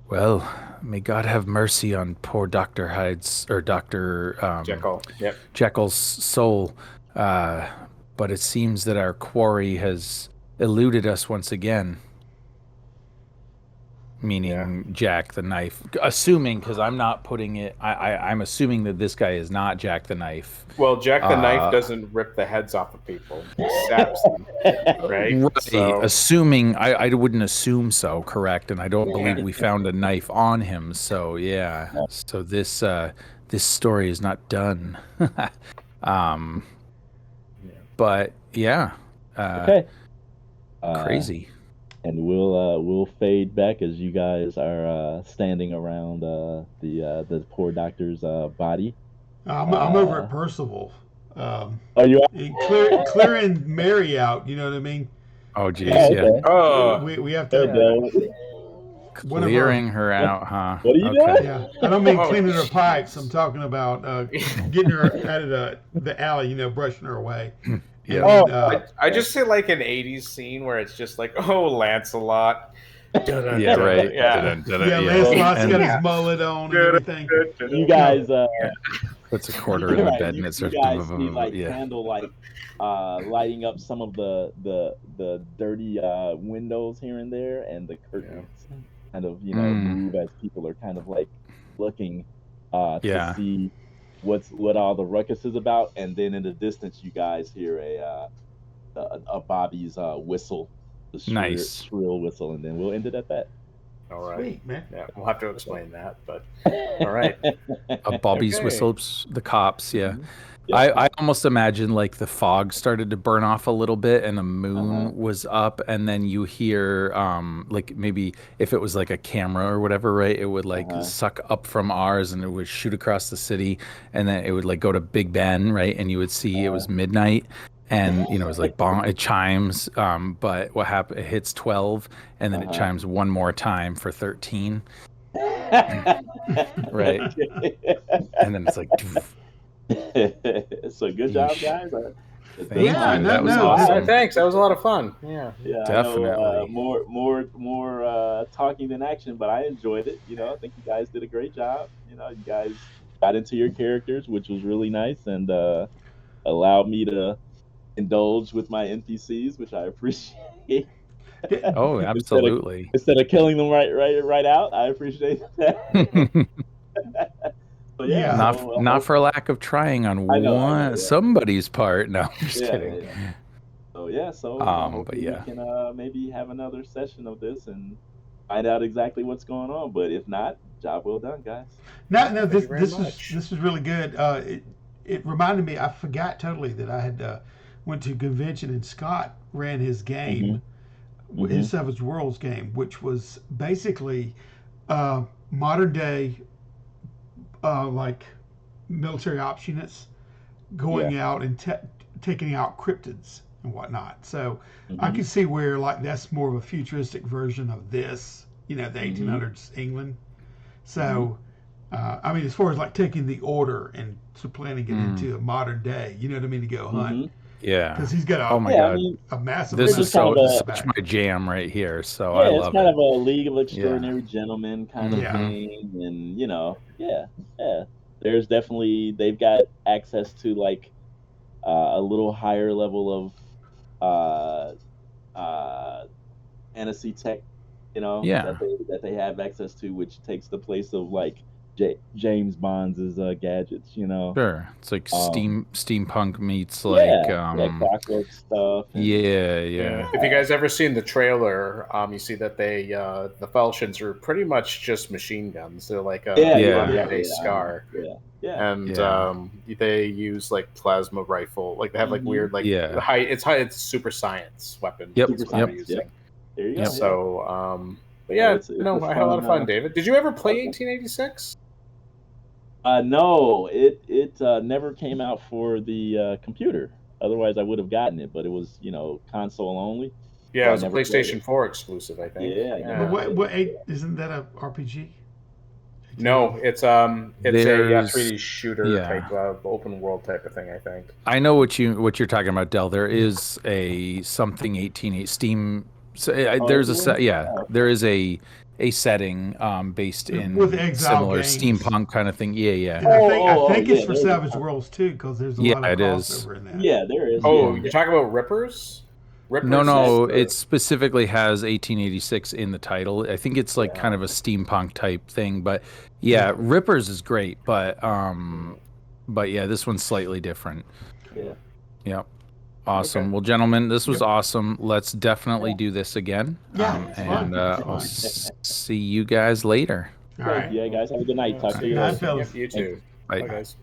well, may God have mercy on poor Dr. Hyde's or Dr. Jekyll. Yep. Jekyll's soul. But it seems that our quarry has eluded us once again. Meaning Jack the Knife. Assuming, because I'm not putting it, I'm assuming that this guy is not Jack the Knife. Well, Jack the Knife doesn't rip the heads off of people. He stabs them, right? Right. So, Assuming, I wouldn't assume so, correct? And I don't believe we found a knife on him. So, yeah. So this story is not done. But, yeah. Okay. Crazy. And we'll fade back as you guys are standing around the poor doctor's body. I'm over at Percival. Are you clearing Mary out? You know what I mean? Oh, geez, yeah. Oh, We have to. Clearing her out, huh? What are you doing? Yeah, I don't mean cleaning her pipes. I'm talking about getting her out of the alley. Brushing her away. Yeah. I just see like an '80s scene where it's just like, oh, Lancelot. Yeah, right. Yeah. Lancelot's got his mullet on and everything. You guys puts a quarter in the bed and it starts. You guys see like candlelight lighting up some of the dirty windows here and there, and the curtains kind of move as people are kind of like looking to see what all the ruckus is about, and then in the distance you guys hear a Bobby's whistle, the shrill whistle, and then we'll end it at that. All right. Sweet, man. Yeah, we'll have to explain that, but all right. A Bobby's whistle, the cops, yeah. I almost imagine like the fog started to burn off a little bit and the moon was up, and then you hear like maybe if it was like a camera or whatever, right? It would like suck up from ours and it would shoot across the city, and then it would like go to Big Ben, right? And you would see it was midnight. And it was like bong, it chimes, but what happened? It hits 12, and then it chimes one more time for 13, right? And then it's like, So good job, Yeesh. guys. Thank Yeah, you. no, That was no, awesome. Thanks. That was a lot of fun. Yeah. Yeah, I know Definitely. more talking than action, but I enjoyed it. I think you guys did a great job. You guys got into your characters, which was really nice, and allowed me to indulge with my NPCs, which I appreciate. Oh, instead of absolutely. instead of killing them right out, I appreciate that. So yeah, Yeah. so Not for lack of trying on I know, somebody's part. No, I'm just yeah, kidding. yeah. So yeah, so But hopefully we yeah. can maybe have another session of this and find out exactly what's going on. But if not, job well done, guys. No, no, Thank this you very this was much. this was really good. It reminded me. I forgot totally that I had went to a convention and Scott ran his Mm-hmm. game, Mm-hmm. his Savage Worlds game, which was basically modern day like military ops units Yeah. going out and taking out cryptids and whatnot. So I Mm-hmm. can see where like that's more of a futuristic version of this. The Mm-hmm. 1800s England. Mm-hmm. So I mean, as far as like taking the order and supplanting it Mm, into a modern day, you know what I mean, to go hunt, Mm-hmm. yeah. because he's got Oh my Yeah, I God. mean, a massive This this amount is is of kind of stuff in the such back. my jam right here. So I yeah, it's love kind it. of a League of Yeah. Extraordinary Gentlemen kind of Yeah, Hmm. thing, and yeah, yeah. There's definitely they've got access to like a little higher level of fantasy tech, Yeah. that they have access to, which takes the place of like James Bond's gadgets. Sure. It's like Um, steampunk meets like yeah, clockwork stuff, and yeah, Yeah. yeah. If you guys ever seen the trailer, you see that the falchions are pretty much just machine guns. They're like yeah, a yeah, Yeah. yeah, modern day yeah, Scar, yeah, yeah. and Yeah. they use like plasma rifle. Like they have like Mm-hmm. weird like Yeah. high. It's super science weapons Yep. Super is what they're Yep. science. using. Yep. There you go. Yep. Yeah. So, but So yeah, it's a no, I had a lot fun. of fun. David, did you ever play Okay. 1886? No, it never came out for the computer. Otherwise, I would have gotten it, but it was console only, Yeah, so it I was a never played it. PlayStation 4 exclusive, I think. Yeah, I but never Yeah. played what it. eight isn't that a RPG? No, 1880. it's a There's 3D shooter yeah. type open world type of thing, I think. I know what you're talking about, Dell. There is a something 18 Steam. So, Oh, there's a is there? yeah. Oh, There is a setting based With in Exile similar Games, steampunk kind of thing. Yeah, yeah, and I think it's yeah. for There's Savage Worlds too, because there's a yeah. lot of It is. crossover in that. yeah, there is. Oh, Yeah, you're talking about Rippers? No, Rippers is no. the It specifically has 1886 in the title. I think it's like kind of a steampunk type thing. But yeah, Rippers is great. But yeah, this one's slightly different. yeah. Yep. Awesome. Okay. Well, gentlemen, this was awesome. Let's definitely do this again. Yeah, it's fun. And It's I'll fun. see you guys later. All right. Yeah, guys, have a good night. Talk to you Night, later. fellas. Yep, you too. Bye. Bye, guys.